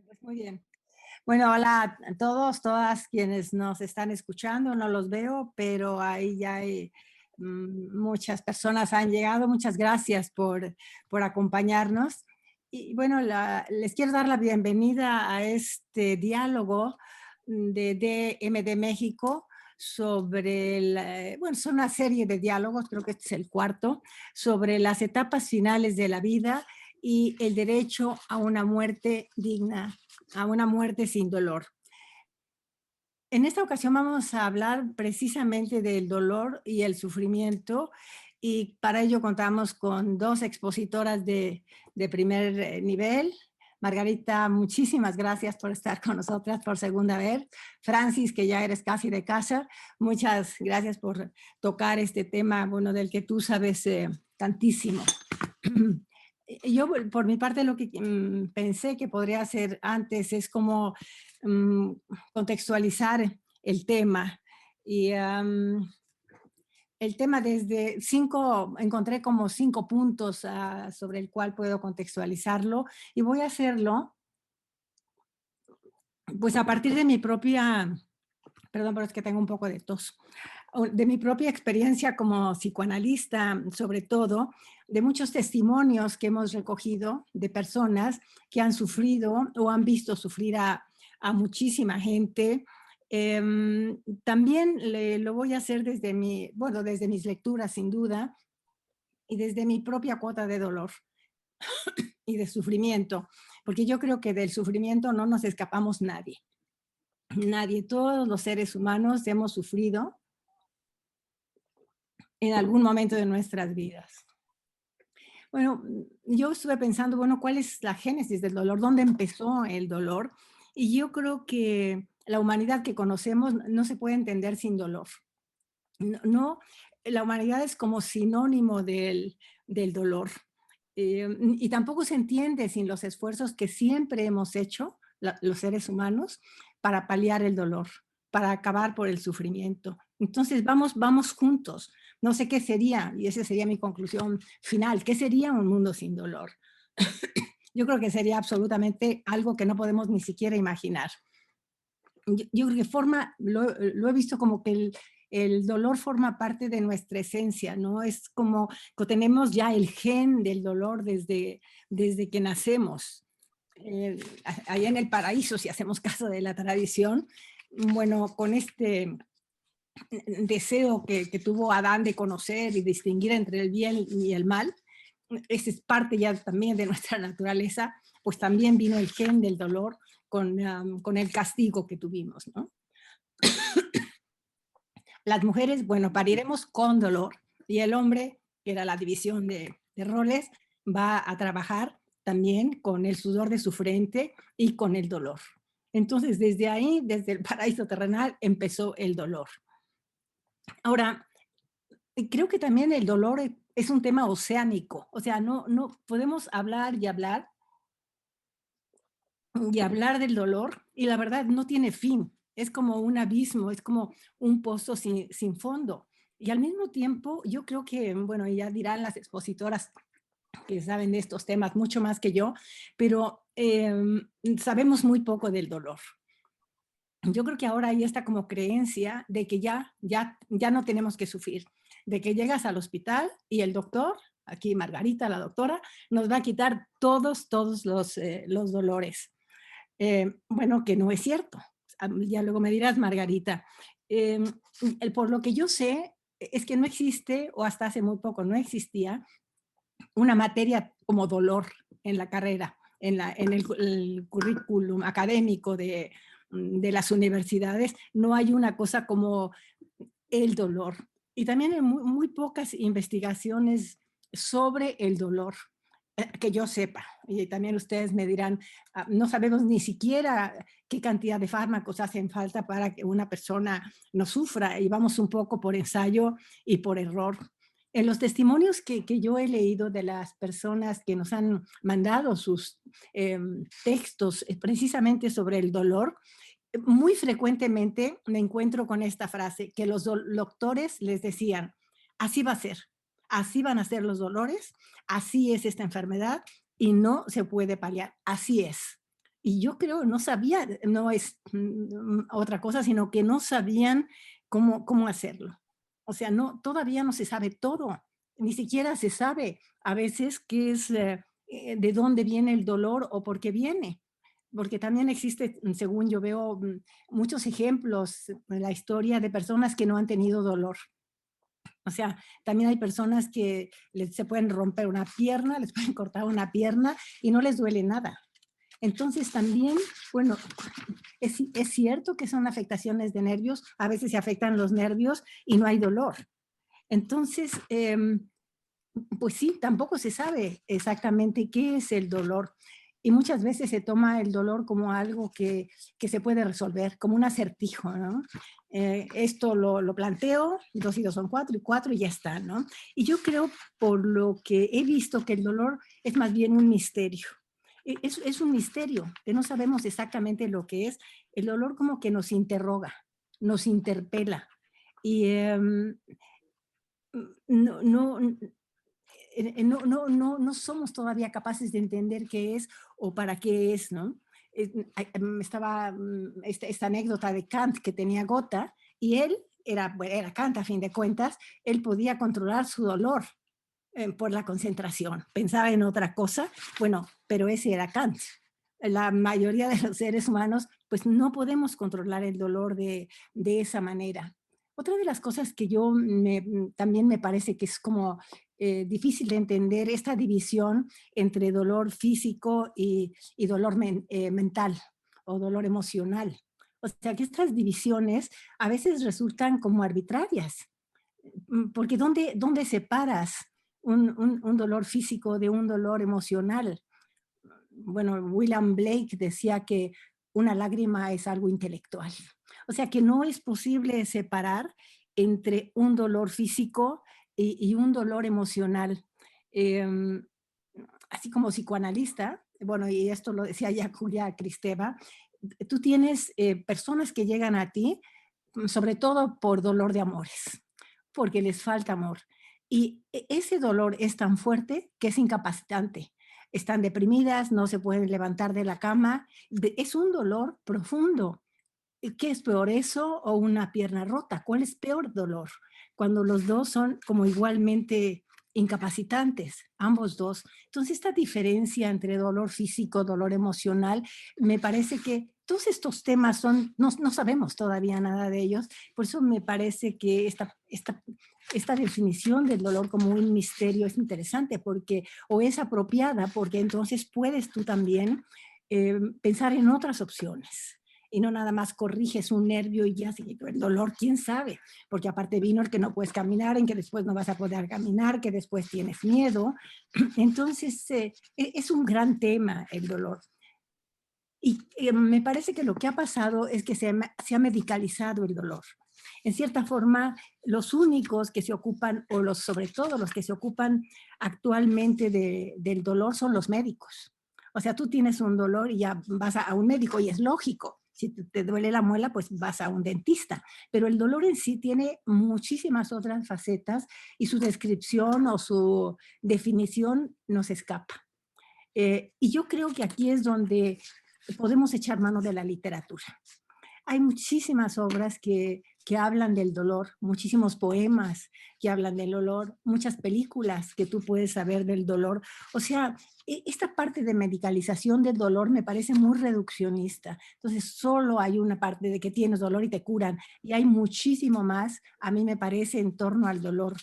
Pues muy bien. Bueno, hola a todos, todas quienes nos están escuchando, no los veo, pero ahí ya hay muchas personas han llegado. Muchas gracias por acompañarnos. Y bueno, les quiero dar la bienvenida a este diálogo de DMD México sobre, bueno, son una serie de diálogos, creo que este es el cuarto, sobre las etapas finales de la vida y el derecho a una muerte digna, a una muerte sin dolor. En esta ocasión vamos a hablar precisamente del dolor y el sufrimiento, y para ello contamos con dos expositoras de primer nivel. Margarita, muchísimas gracias por estar con nosotras por segunda vez. Francis, que ya eres casi de casa, muchas gracias por tocar este tema, bueno, del que tú sabes tantísimo. Yo, por mi parte, lo que pensé que podría hacer antes es como mm, contextualizar el tema. Y el tema desde encontré como 5 puntos sobre el cual puedo contextualizarlo, y voy a hacerlo pues a partir de mi propia, perdón, pero es que tengo un poco de tos, de mi propia experiencia como psicoanalista, sobre todo, de muchos testimonios que hemos recogido de personas que han sufrido o han visto sufrir a muchísima gente. También lo voy a hacer desde bueno, desde mis lecturas, sin duda, y desde mi propia cuota de dolor y de sufrimiento, porque yo creo que del sufrimiento no nos escapamos nadie. Nadie, todos los seres humanos hemos sufrido en algún momento de nuestras vidas. Bueno, yo estuve pensando, bueno, ¿cuál es la génesis del dolor? ¿Dónde empezó el dolor? Y yo creo que la humanidad que conocemos no se puede entender sin dolor. No, la humanidad es como sinónimo del dolor. Y tampoco se entiende sin los esfuerzos que siempre hemos hecho, los seres humanos, para paliar el dolor, para acabar por el sufrimiento. Entonces, vamos juntos. No sé qué sería, y esa sería mi conclusión final, ¿qué sería un mundo sin dolor? Yo creo que sería absolutamente algo que no podemos ni siquiera imaginar. Yo creo que lo he visto como que el dolor forma parte de nuestra esencia, ¿no? Es como que tenemos ya el gen del dolor desde que nacemos. Allá en el paraíso, si hacemos caso de la tradición, bueno, con este deseo que tuvo Adán de conocer y distinguir entre el bien y el mal, esa es parte ya también de nuestra naturaleza, pues también vino el gen del dolor con el castigo que tuvimos, ¿no? Las mujeres, bueno, pariremos con dolor, y el hombre, que era la división de roles, va a trabajar también con el sudor de su frente y con el dolor. Entonces, desde ahí, desde el paraíso terrenal, empezó el dolor. Ahora, creo que también el dolor es un tema oceánico, o sea, no podemos hablar y hablar del dolor, y la verdad no tiene fin. Es como un abismo, es como un pozo sin fondo. Y al mismo tiempo, yo creo que, bueno, ya dirán las expositoras que saben de estos temas mucho más que yo, pero sabemos muy poco del dolor. Yo creo que ahora hay esta como creencia de que ya no tenemos que sufrir, de que llegas al hospital y el doctor, aquí Margarita, la doctora, nos va a quitar todos los dolores. Bueno, que no es cierto. Ya luego me dirás, Margarita. Eh, por lo que yo sé, es que no existe, o hasta hace muy poco no existía, una materia como dolor en la carrera, en el currículum académico de las universidades. No hay una cosa como el dolor. Y también hay muy pocas investigaciones sobre el dolor, que yo sepa. Y también ustedes me dirán, no sabemos ni siquiera qué cantidad de fármacos hacen falta para que una persona no sufra, y vamos un poco por ensayo y por error. En los testimonios que yo he leído de las personas que nos han mandado sus textos precisamente sobre el dolor, muy frecuentemente me encuentro con esta frase, que los doctores les decían: así va a ser, así van a ser los dolores, así es esta enfermedad y no se puede paliar, así es. Y yo creo, no sabía, no es otra cosa, sino que no sabían cómo hacerlo. O sea, no, todavía no se sabe todo, ni siquiera se sabe a veces qué es, de dónde viene el dolor o por qué viene. Porque también existe, según yo veo, muchos ejemplos en la historia de personas que no han tenido dolor. O sea, también hay personas que se pueden romper una pierna, les pueden cortar una pierna y no les duele nada. Entonces también, bueno, es cierto que son afectaciones de nervios, a veces se afectan los nervios y no hay dolor. Entonces, pues sí, tampoco se sabe exactamente qué es el dolor. Y muchas veces se toma el dolor como algo que se puede resolver, como un acertijo, ¿no? Esto lo planteo, 2 y 2 son 4 y 4 y ya está, ¿no? Y yo creo, por lo que he visto, que el dolor es más bien un misterio. Es un misterio, que no sabemos exactamente lo que es. El dolor como que nos interroga, nos interpela. Y no, no somos todavía capaces de entender qué es o para qué es, ¿no? Estaba esta anécdota de Kant que tenía gota y él, era Kant a fin de cuentas, él podía controlar su dolor por la concentración, pensaba en otra cosa, bueno, pero ese era Kant. La mayoría de los seres humanos, pues no podemos controlar el dolor de esa manera. Otra de las cosas que también me parece que es como difícil de entender, esta división entre dolor físico y dolor mental o dolor emocional. O sea que estas divisiones a veces resultan como arbitrarias, porque ¿dónde separas un dolor físico de un dolor emocional? Bueno, William Blake decía que una lágrima es algo intelectual. O sea que no es posible separar entre un dolor físico y un dolor emocional. Em, Así como psicoanalista, bueno, y esto lo decía ya Julia Kristeva, tú tienes personas que llegan a ti, sobre todo por dolor de amores, porque les falta amor. Y ese dolor es tan fuerte que es incapacitante. Están deprimidas, no se pueden levantar de la cama. Es un dolor profundo. ¿Qué es peor, eso o una pierna rota? ¿Cuál es peor dolor? Cuando los dos son como igualmente incapacitantes, ambos dos. Entonces, esta diferencia entre dolor físico, dolor emocional, me parece que todos estos temas no sabemos todavía nada de ellos, por eso me parece que esta definición del dolor como un misterio es interesante, porque, o es apropiada, porque entonces puedes tú también pensar en otras opciones y no nada más corriges un nervio y ya se quitó el dolor, quién sabe, porque aparte vino el que no puedes caminar, en que después no vas a poder caminar, que después tienes miedo. Entonces, es un gran tema el dolor. Y me parece que lo que ha pasado es que se ha medicalizado el dolor. En cierta forma, los únicos que se ocupan, o sobre todo los que se ocupan actualmente del dolor son los médicos. O sea, tú tienes un dolor y ya vas a un médico y es lógico. Si te duele la muela, pues vas a un dentista. Pero el dolor en sí tiene muchísimas otras facetas y su descripción o su definición nos escapa. Y yo creo que aquí es donde podemos echar mano de la literatura. Hay muchísimas obras que hablan del dolor, muchísimos poemas que hablan del dolor, muchas películas que tú puedes saber del dolor. O sea, esta parte de medicalización del dolor me parece muy reduccionista. Entonces, solo hay una parte de que tienes dolor y te curan, y hay muchísimo más, a mí me parece, en torno al dolor.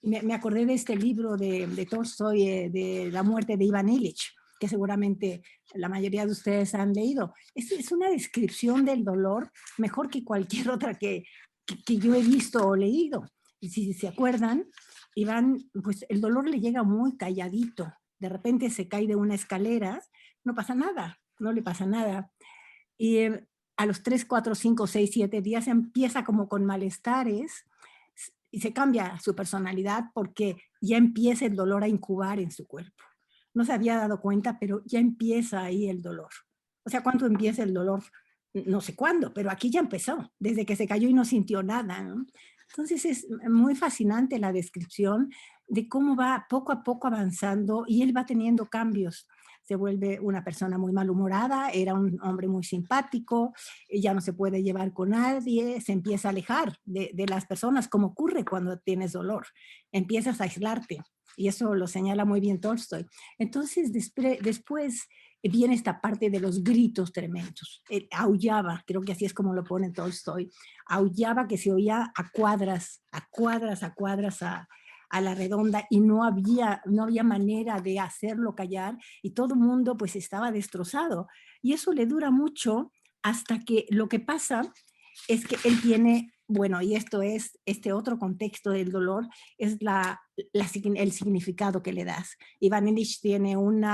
Me acordé de este libro de Tolstoy, de La muerte de Iván Ilich, que seguramente la mayoría de ustedes han leído. Es una descripción del dolor mejor que cualquier otra que yo he visto o leído. Y si se acuerdan, Iván, pues el dolor le llega muy calladito. De repente se cae de una escalera, no pasa nada, no le pasa nada. Y a los 3, 4, 5, 6, 7 días empieza como con malestares y se cambia su personalidad porque ya empieza el dolor a incubar en su cuerpo. No se había dado cuenta, pero ya empieza ahí el dolor. O sea, ¿cuánto empieza el dolor? No sé cuándo, pero aquí ya empezó, desde que se cayó y no sintió nada, ¿no? Entonces es muy fascinante la descripción de cómo va poco a poco avanzando y él va teniendo cambios. Se vuelve una persona muy malhumorada, era un hombre muy simpático, ya no se puede llevar con nadie, se empieza a alejar de las personas, como ocurre cuando tienes dolor, empiezas a aislarte. Y eso lo señala muy bien Tolstoy. Entonces, después viene esta parte de los gritos tremendos. Aullaba, creo que así es como lo pone Tolstoy, aullaba que se oía a cuadras, a cuadras, a cuadras, a la redonda y no había manera de hacerlo callar y todo el mundo pues estaba destrozado. Y eso le dura mucho hasta que lo que pasa es que él tiene, bueno, y esto es este otro contexto del dolor, es el significado que le das. Iván Illich tiene un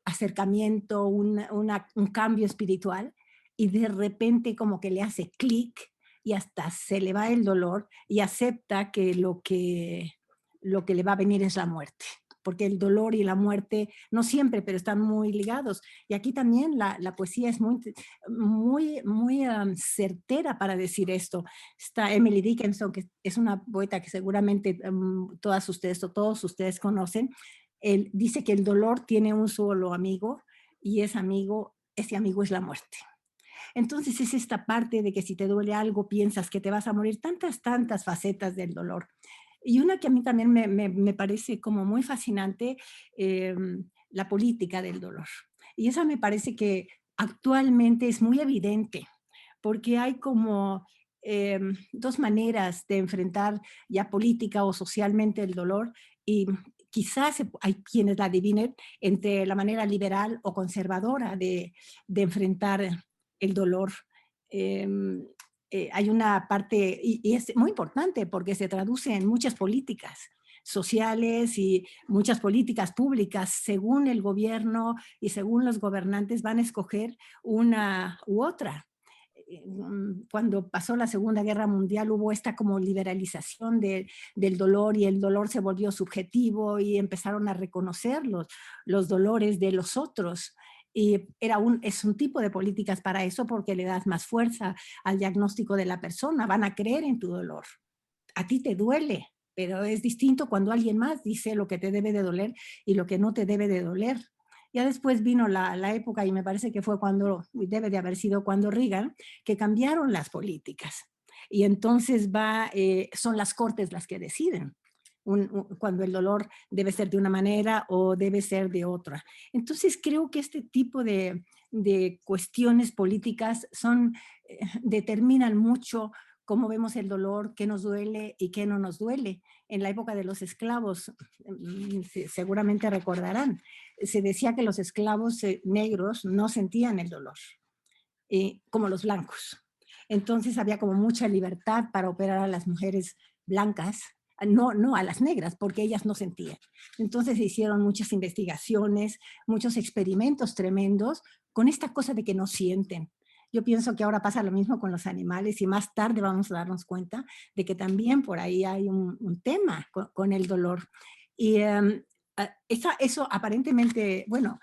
acercamiento, un cambio espiritual y de repente como que le hace clic y hasta se le va el dolor y acepta que lo que le va a venir es la muerte, porque el dolor y la muerte no siempre, pero están muy ligados. Y aquí también la poesía es muy certera para decir esto. Está Emily Dickinson, que es una poeta que seguramente todas ustedes o todos ustedes conocen. Él dice que el dolor tiene un solo amigo y ese amigo es la muerte. Entonces es esta parte de que si te duele algo piensas que te vas a morir, tantas facetas del dolor. Y una que a mí también me parece como muy fascinante, eh, la política del dolor. Y esa me parece que actualmente es muy evidente, porque hay como dos maneras de enfrentar ya política o socialmente el dolor y quizás hay quienes la adivinen entre la manera liberal o conservadora de enfrentar el dolor. Em, Hay una parte, y es muy importante porque se traduce en muchas políticas sociales y muchas políticas públicas, según el gobierno y según los gobernantes van a escoger una u otra. Cuando pasó la Segunda Guerra Mundial hubo esta como liberalización del dolor y el dolor se volvió subjetivo y empezaron a reconocer los dolores de los otros. Y es un tipo de políticas para eso porque le das más fuerza al diagnóstico de la persona, van a creer en tu dolor. A ti te duele, pero es distinto cuando alguien más dice lo que te debe de doler y lo que no te debe de doler. Ya después vino la época, y me parece que fue debe de haber sido cuando Reagan, que cambiaron las políticas. Y entonces son las cortes las que deciden cuando el dolor debe ser de una manera o debe ser de otra. Entonces creo que este tipo de cuestiones políticas determinan mucho cómo vemos el dolor, qué nos duele y qué no nos duele. En la época de los esclavos, seguramente recordarán, se decía que los esclavos negros no sentían el dolor, como los blancos. Entonces había como mucha libertad para operar a las mujeres blancas, no a las negras, porque ellas no sentían. Entonces se hicieron muchas investigaciones, muchos experimentos tremendos con esta cosa de que no sienten. Yo pienso que ahora pasa lo mismo con los animales y más tarde vamos a darnos cuenta de que también por ahí hay un tema con el dolor. Y eso aparentemente, bueno,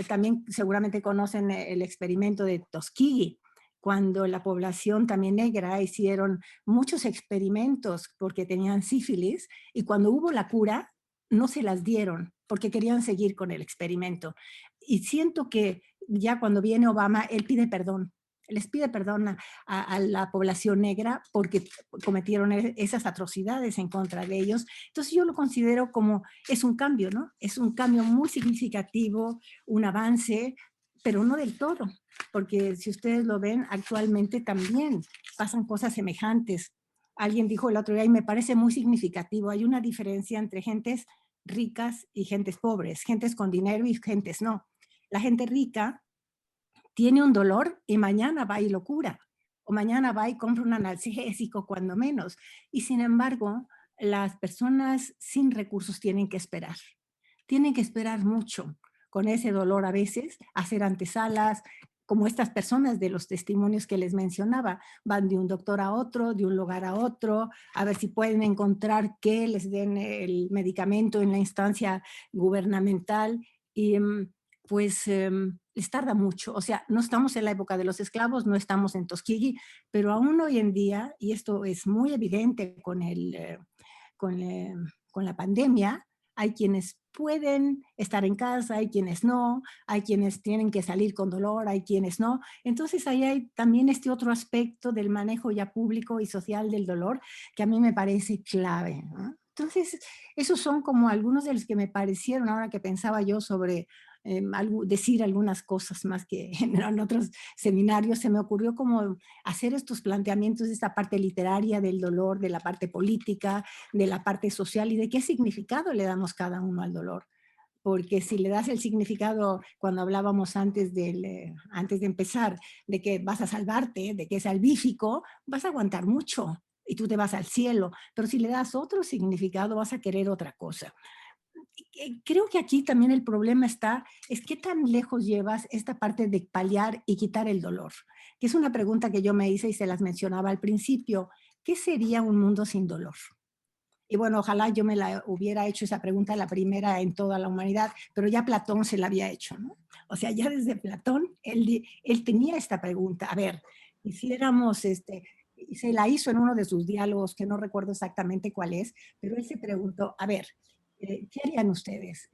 también seguramente conocen el experimento de Tuskegee, cuando la población también negra hicieron muchos experimentos porque tenían sífilis y cuando hubo la cura no se las dieron porque querían seguir con el experimento. Y siento que ya cuando viene Obama, él pide perdón. Les pide perdón a la población negra porque cometieron esas atrocidades en contra de ellos. Entonces yo lo considero como, es un cambio, ¿no? Es un cambio muy significativo, un avance, pero no del todo, porque si ustedes lo ven, actualmente también pasan cosas semejantes. Alguien dijo el otro día, y me parece muy significativo, hay una diferencia entre gentes ricas y gentes pobres, gentes con dinero y gentes no. La gente rica tiene un dolor y mañana va y lo cura, o mañana va y compra un analgésico cuando menos. Y sin embargo, las personas sin recursos tienen que esperar mucho con ese dolor a veces, hacer antesalas, como estas personas de los testimonios que les mencionaba, van de un doctor a otro, de un lugar a otro, a ver si pueden encontrar que les den el medicamento en la instancia gubernamental y pues les tarda mucho. O sea, no estamos en la época de los esclavos, no estamos en Tuskegee, pero aún hoy en día, y esto es muy evidente con, con la pandemia, hay quienes pueden estar en casa, hay quienes no, hay quienes tienen que salir con dolor, hay quienes no. Entonces ahí hay también este otro aspecto del manejo ya público y social del dolor que a mí me parece clave, ¿no? Entonces, esos son como algunos de los que me parecieron ahora que pensaba yo sobre decir algunas cosas más que en otros seminarios. Se me ocurrió como hacer estos planteamientos de esta parte literaria del dolor, de la parte política, de la parte social y de qué significado le damos cada uno al dolor. Porque si le das el significado, cuando hablábamos antes de empezar, de que vas a salvarte, de que es salvífico, vas a aguantar mucho y tú te vas al cielo. Pero si le das otro significado, vas a querer otra cosa. Creo que aquí también el problema está, es qué tan lejos llevas esta parte de paliar y quitar el dolor, que es una pregunta que yo me hice y se las mencionaba al principio. ¿Qué sería un mundo sin dolor? Y bueno, ojalá yo me la hubiera hecho esa pregunta la primera en toda la humanidad, pero ya Platón se la había hecho, ¿no? O sea, ya desde Platón, él tenía esta pregunta. A ver, hiciéramos, y se la hizo en uno de sus diálogos, que no recuerdo exactamente cuál es, pero él se preguntó, a ver, ¿qué harían ustedes?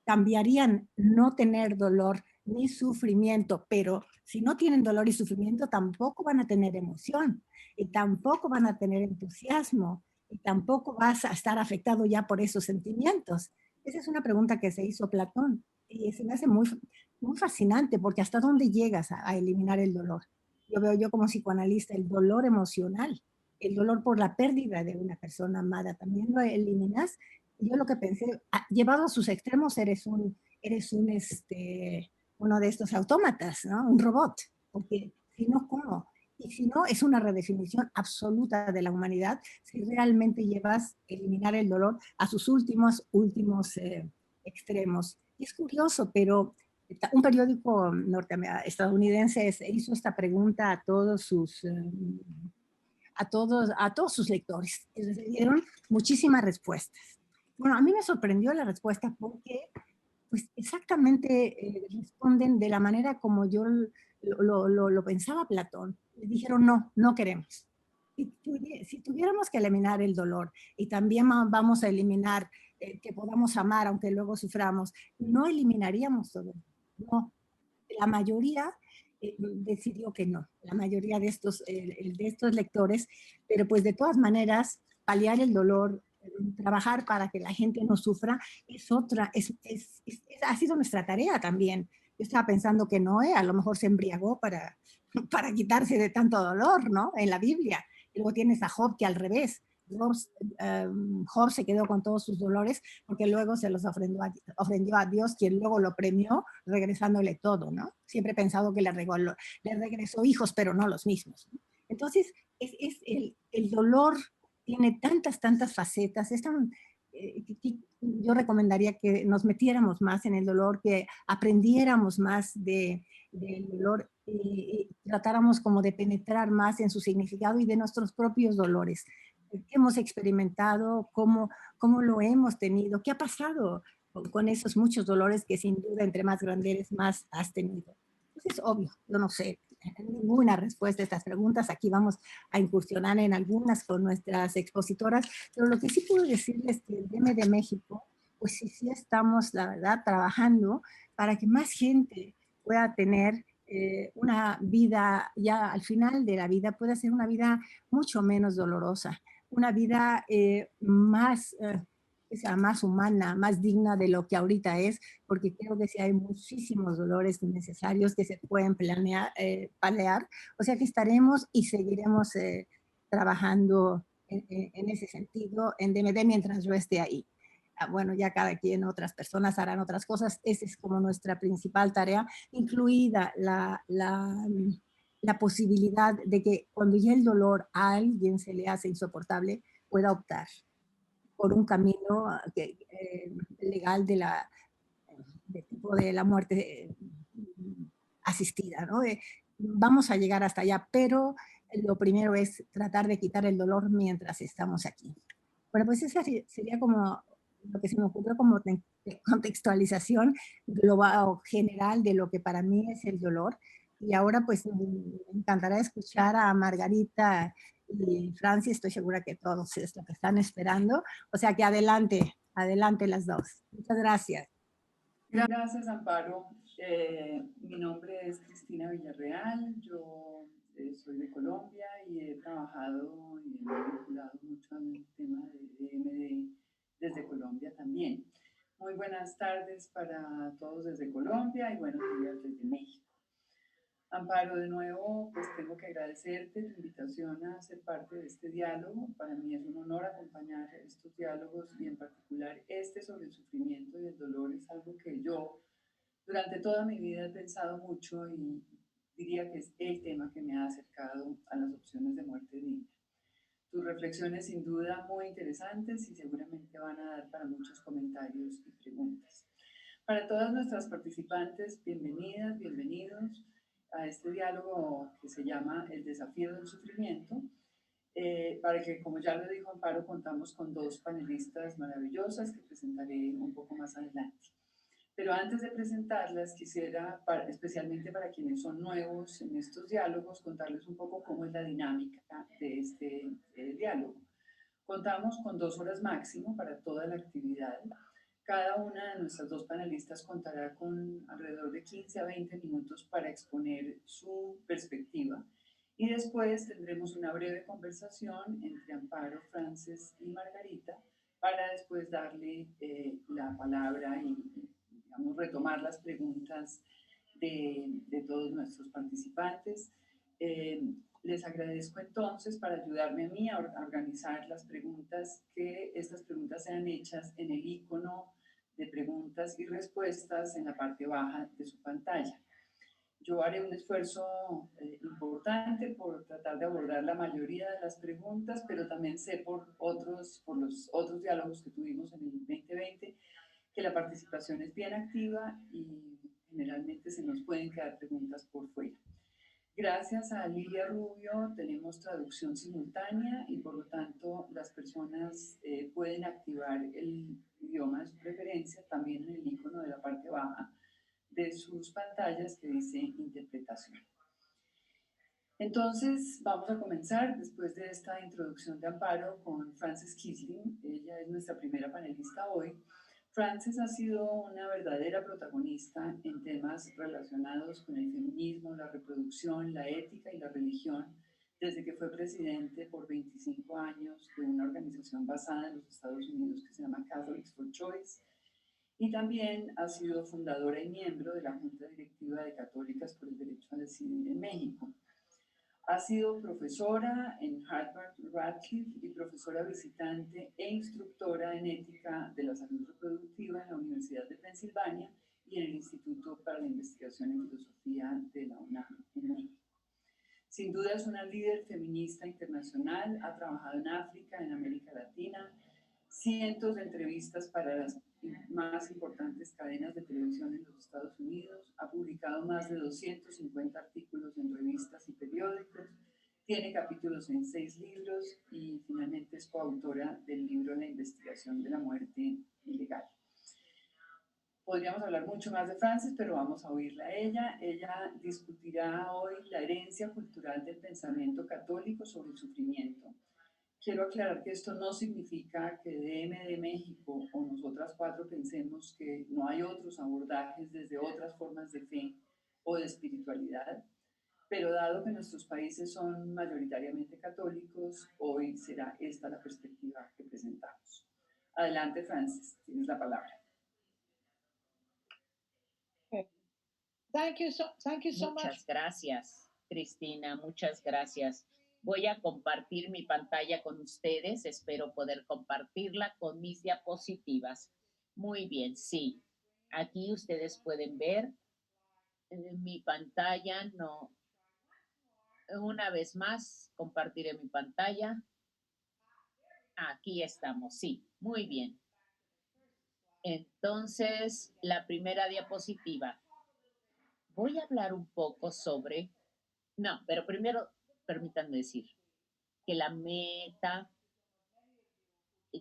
¿Cambiarían no tener dolor ni sufrimiento? Pero si no tienen dolor y sufrimiento, tampoco van a tener emoción y tampoco van a tener entusiasmo y tampoco vas a estar afectado ya por esos sentimientos. Esa es una pregunta que se hizo Platón y se me hace muy fascinante porque hasta dónde llegas a eliminar el dolor. Yo veo yo como psicoanalista el dolor emocional, el dolor por la pérdida de una persona amada, también lo eliminas. Yo lo que pensé, llevado a sus extremos, uno de estos autómatas, ¿no? Un robot, porque si no, ¿cómo? Y si no, es una redefinición absoluta de la humanidad si realmente llevas a eliminar el dolor a sus últimos extremos. Y es curioso, pero un periódico estadounidense hizo esta pregunta a todos sus lectores y recibieron muchísimas respuestas. Bueno, a mí me sorprendió la respuesta porque pues exactamente responden de la manera como yo lo pensaba Platón. Le dijeron, no, no queremos. Si tuviéramos que eliminar el dolor y también vamos a eliminar que podamos amar aunque luego suframos, no eliminaríamos todo. No, la mayoría decidió que no, la mayoría de estos lectores, pero pues de todas maneras, paliar el dolor, trabajar para que la gente no sufra, es otra, ha sido nuestra tarea también. Yo estaba pensando que Noé a lo mejor se embriagó para quitarse de tanto dolor, ¿no? En la Biblia. Y luego tienes a Job que al revés, Job, Job se quedó con todos sus dolores porque luego se los ofrendió a Dios, quien luego lo premió regresándole todo, ¿no? Siempre he pensado que le regresó hijos, pero no los mismos. Entonces, el dolor tiene tantas facetas, yo recomendaría que nos metiéramos más en el dolor, que aprendiéramos más del dolor y tratáramos como de penetrar más en su significado y de nuestros propios dolores. ¿Qué hemos experimentado? ¿Cómo lo hemos tenido? ¿Qué ha pasado con esos muchos dolores que sin duda entre más grande eres, más has tenido? Pues es obvio, yo no sé ninguna respuesta a estas preguntas. Aquí vamos a incursionar en algunas con nuestras expositoras, pero lo que sí puedo decirles que el DM de México, pues sí estamos, la verdad, trabajando para que más gente pueda tener una vida, ya al final de la vida, pueda ser una vida mucho menos dolorosa, una vida que sea más humana, más digna de lo que ahorita es, porque creo que sí hay muchísimos dolores innecesarios que se pueden paliar, o sea que estaremos y seguiremos trabajando en ese sentido en DMD mientras yo esté ahí. Bueno, ya cada quien, otras personas harán otras cosas, esa es como nuestra principal tarea, incluida la posibilidad de que cuando ya el dolor a alguien se le hace insoportable, pueda optar por un camino legal de tipo de la muerte asistida, ¿no? Vamos a llegar hasta allá, pero lo primero es tratar de quitar el dolor mientras estamos aquí. Bueno, pues esa sería como lo que se me ocurrió como contextualización global o general de lo que para mí es el dolor. Y ahora pues me encantará escuchar a Margarita y Francis, estoy segura que todos es lo que están esperando. O sea que adelante, adelante las dos. Muchas gracias. Gracias, Amparo. Mi nombre es Cristina Villarreal, yo soy de Colombia y he trabajado y me he vinculado mucho al tema de EMD desde Colombia también. Muy buenas tardes para todos desde Colombia y buenos días desde México. Amparo, de nuevo, pues tengo que agradecerte tu invitación a ser parte de este diálogo. Para mí es un honor acompañar estos diálogos y en particular este sobre el sufrimiento y el dolor es algo que yo durante toda mi vida he pensado mucho y diría que es el tema que me ha acercado a las opciones de muerte digna. Tus reflexiones sin duda muy interesantes y seguramente van a dar para muchos comentarios y preguntas. Para todas nuestras participantes, bienvenidas, bienvenidos a este diálogo que se llama El desafío del sufrimiento, para que, como ya lo dijo Amparo, contamos con dos panelistas maravillosas que presentaré un poco más adelante. Pero antes de presentarlas, quisiera, especialmente para quienes son nuevos en estos diálogos, contarles un poco cómo es la dinámica de este diálogo. Contamos con 2 horas máximo para toda la actividad. Cada una de nuestras dos panelistas contará con alrededor de 15 a 20 minutos para exponer su perspectiva. Y después tendremos una breve conversación entre Amparo, Frances y Margarita para después darle la palabra y digamos, retomar las preguntas de todos nuestros participantes. Les agradezco entonces para ayudarme a mí a organizar las preguntas, que estas preguntas sean hechas en el icono de preguntas y respuestas en la parte baja de su pantalla. Yo haré un esfuerzo importante por tratar de abordar la mayoría de las preguntas, pero también sé por los otros diálogos que tuvimos en el 2020 que la participación es bien activa y generalmente se nos pueden quedar preguntas por fuera. Gracias a Lilia Rubio tenemos traducción simultánea y por lo tanto las personas pueden activar el idioma de su preferencia también en el icono de la parte baja de sus pantallas que dice interpretación. Entonces vamos a comenzar después de esta introducción de Amparo con Frances Kissling. Ella es nuestra primera panelista hoy. Frances ha sido una verdadera protagonista en temas relacionados con el feminismo, la reproducción, la ética y la religión, desde que fue presidente por 25 años de una organización basada en los Estados Unidos que se llama Catholics for Choice, y también ha sido fundadora y miembro de la Junta Directiva de Católicas por el Derecho a Decidir en México. Ha sido profesora en Harvard Radcliffe y profesora visitante e instructora en ética de la salud reproductiva en la Universidad de Pensilvania y en el Instituto para la Investigación en Filosofía de la UNAM en México. Sin duda es una líder feminista internacional, ha trabajado en África, en América Latina, cientos de entrevistas para las más importantes cadenas de televisión en los Estados Unidos, ha publicado más de 250 artículos en revistas y periódicos, tiene capítulos en 6 libros y finalmente es coautora del libro La investigación de la muerte ilegal. Podríamos hablar mucho más de Frances, pero vamos a oírla a ella. Ella discutirá hoy la herencia cultural del pensamiento católico sobre el sufrimiento. Quiero aclarar que esto no significa que DM de México o nosotras cuatro pensemos que no hay otros abordajes desde otras formas de fe o de espiritualidad, pero dado que nuestros países son mayoritariamente católicos, hoy será esta la perspectiva que presentamos. Adelante, Frances, tienes la palabra. Thank you so much. Muchas gracias, Cristina, muchas gracias. Voy a compartir mi pantalla con ustedes. Espero poder compartirla con mis diapositivas. Muy bien, sí. Aquí ustedes pueden ver mi pantalla. No. Una vez más, compartiré mi pantalla. Aquí estamos, sí. Muy bien. Entonces, la primera diapositiva. Voy a hablar un poco sobre... No, pero primero permítanme decir que la meta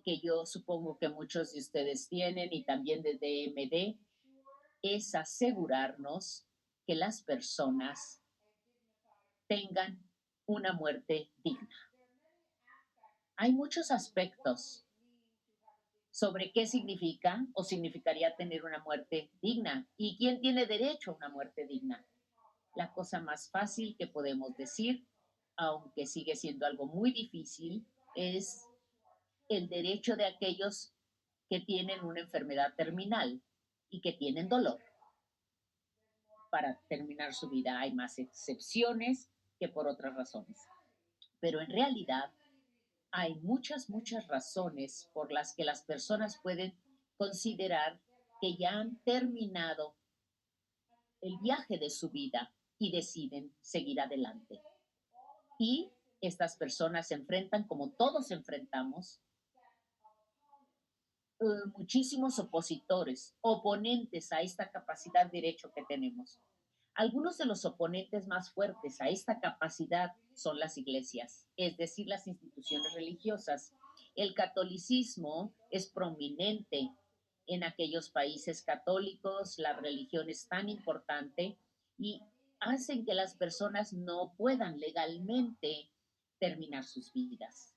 que yo supongo que muchos de ustedes tienen y también de DMD, es asegurarnos que las personas tengan una muerte digna. Hay muchos aspectos sobre qué significa o significaría tener una muerte digna y quién tiene derecho a una muerte digna. La cosa más fácil que podemos decir, aunque sigue siendo algo muy difícil, es el derecho de aquellos que tienen una enfermedad terminal y que tienen dolor para terminar su vida. Hay más excepciones que por otras razones. Pero en realidad hay muchas razones por las que las personas pueden considerar que ya han terminado el viaje de su vida y deciden seguir adelante. Y estas personas se enfrentan, como todos enfrentamos, muchísimos oponentes a esta capacidad de derecho que tenemos. Algunos de los oponentes más fuertes a esta capacidad son las iglesias, es decir, las instituciones religiosas. El catolicismo es prominente en aquellos países católicos, la religión es tan importante y hacen que las personas no puedan legalmente terminar sus vidas.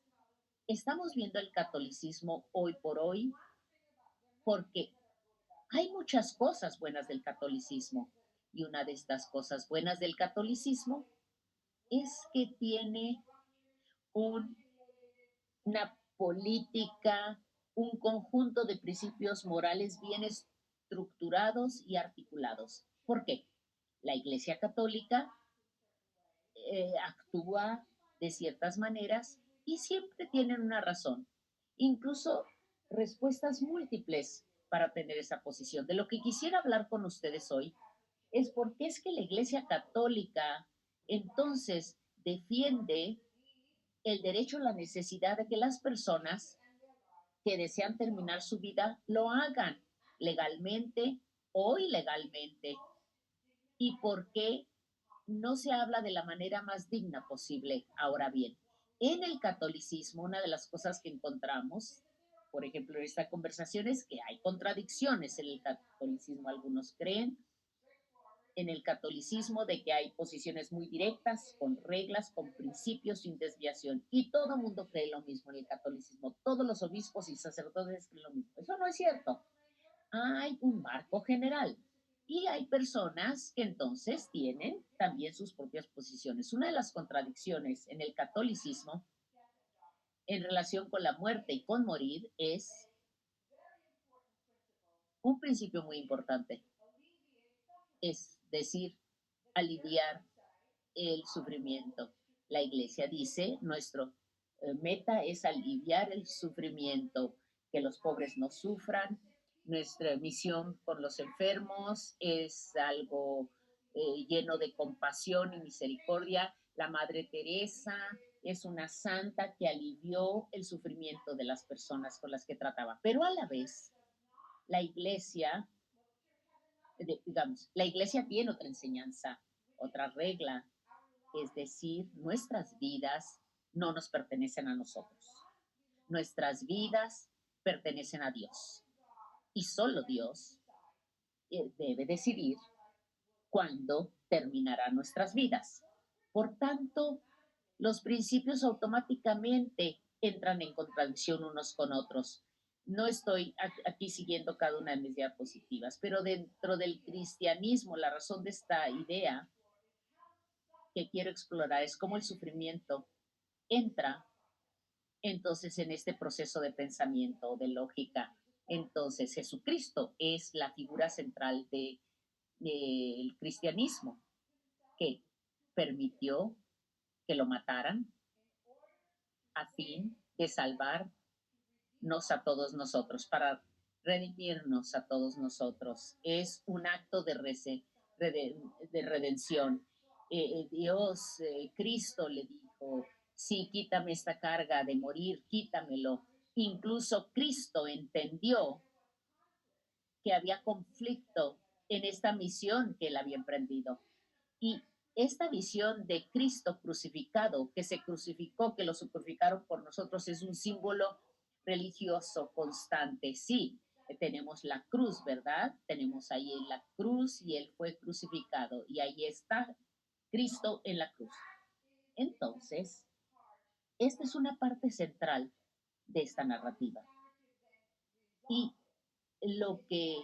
Estamos viendo el catolicismo hoy por hoy porque hay muchas cosas buenas del catolicismo y una de estas cosas buenas del catolicismo es que tiene un, una política, un conjunto de principios morales bien estructurados y articulados. ¿Por qué? La Iglesia Católica actúa de ciertas maneras y siempre tienen una razón, incluso respuestas múltiples para tener esa posición. De lo que quisiera hablar con ustedes hoy es por qué es que la Iglesia Católica entonces defiende el derecho a la necesidad de que las personas que desean terminar su vida lo hagan legalmente o ilegalmente. ¿Y por qué no se habla de la manera más digna posible? Ahora bien, en el catolicismo, una de las cosas que encontramos, por ejemplo, en esta conversación, es que hay contradicciones en el catolicismo. Algunos creen en el catolicismo de que hay posiciones muy directas, con reglas, con principios, sin desviación. Y todo el mundo cree lo mismo en el catolicismo. Todos los obispos y sacerdotes creen lo mismo. Eso no es cierto. Hay un marco general. Y hay personas que entonces tienen también sus propias posiciones. Una de las contradicciones en el catolicismo en relación con la muerte y con morir es un principio muy importante. Es decir, aliviar el sufrimiento. La iglesia dice, nuestro meta es aliviar el sufrimiento, que los pobres no sufran. Nuestra misión con los enfermos es algo lleno de compasión y misericordia. La Madre Teresa es una santa que alivió el sufrimiento de las personas con las que trataba. Pero a la vez, la iglesia, digamos, la iglesia tiene otra enseñanza, otra regla, es decir, nuestras vidas no nos pertenecen a nosotros. Nuestras vidas pertenecen a Dios. Y solo Dios debe decidir cuándo terminarán nuestras vidas. Por tanto, los principios automáticamente entran en contradicción unos con otros. No estoy aquí siguiendo cada una de mis diapositivas, pero dentro del cristianismo, la razón de esta idea que quiero explorar es cómo el sufrimiento entra entonces en este proceso de pensamiento, de lógica. Entonces Jesucristo es la figura central del cristianismo, que permitió que lo mataran a fin de salvarnos a todos nosotros, para redimirnos a todos nosotros. Es un acto de redención. Dios, Cristo le dijo, sí, quítame esta carga de morir, quítamelo. Incluso Cristo entendió que había conflicto en esta misión que él había emprendido. Y esta visión de Cristo crucificado, que se crucificó, que lo sacrificaron por nosotros, es un símbolo religioso constante. Sí, tenemos la cruz, ¿verdad? Tenemos ahí la cruz y Él fue crucificado y ahí está Cristo en la cruz. Entonces, esta es una parte central de esta narrativa. Y lo que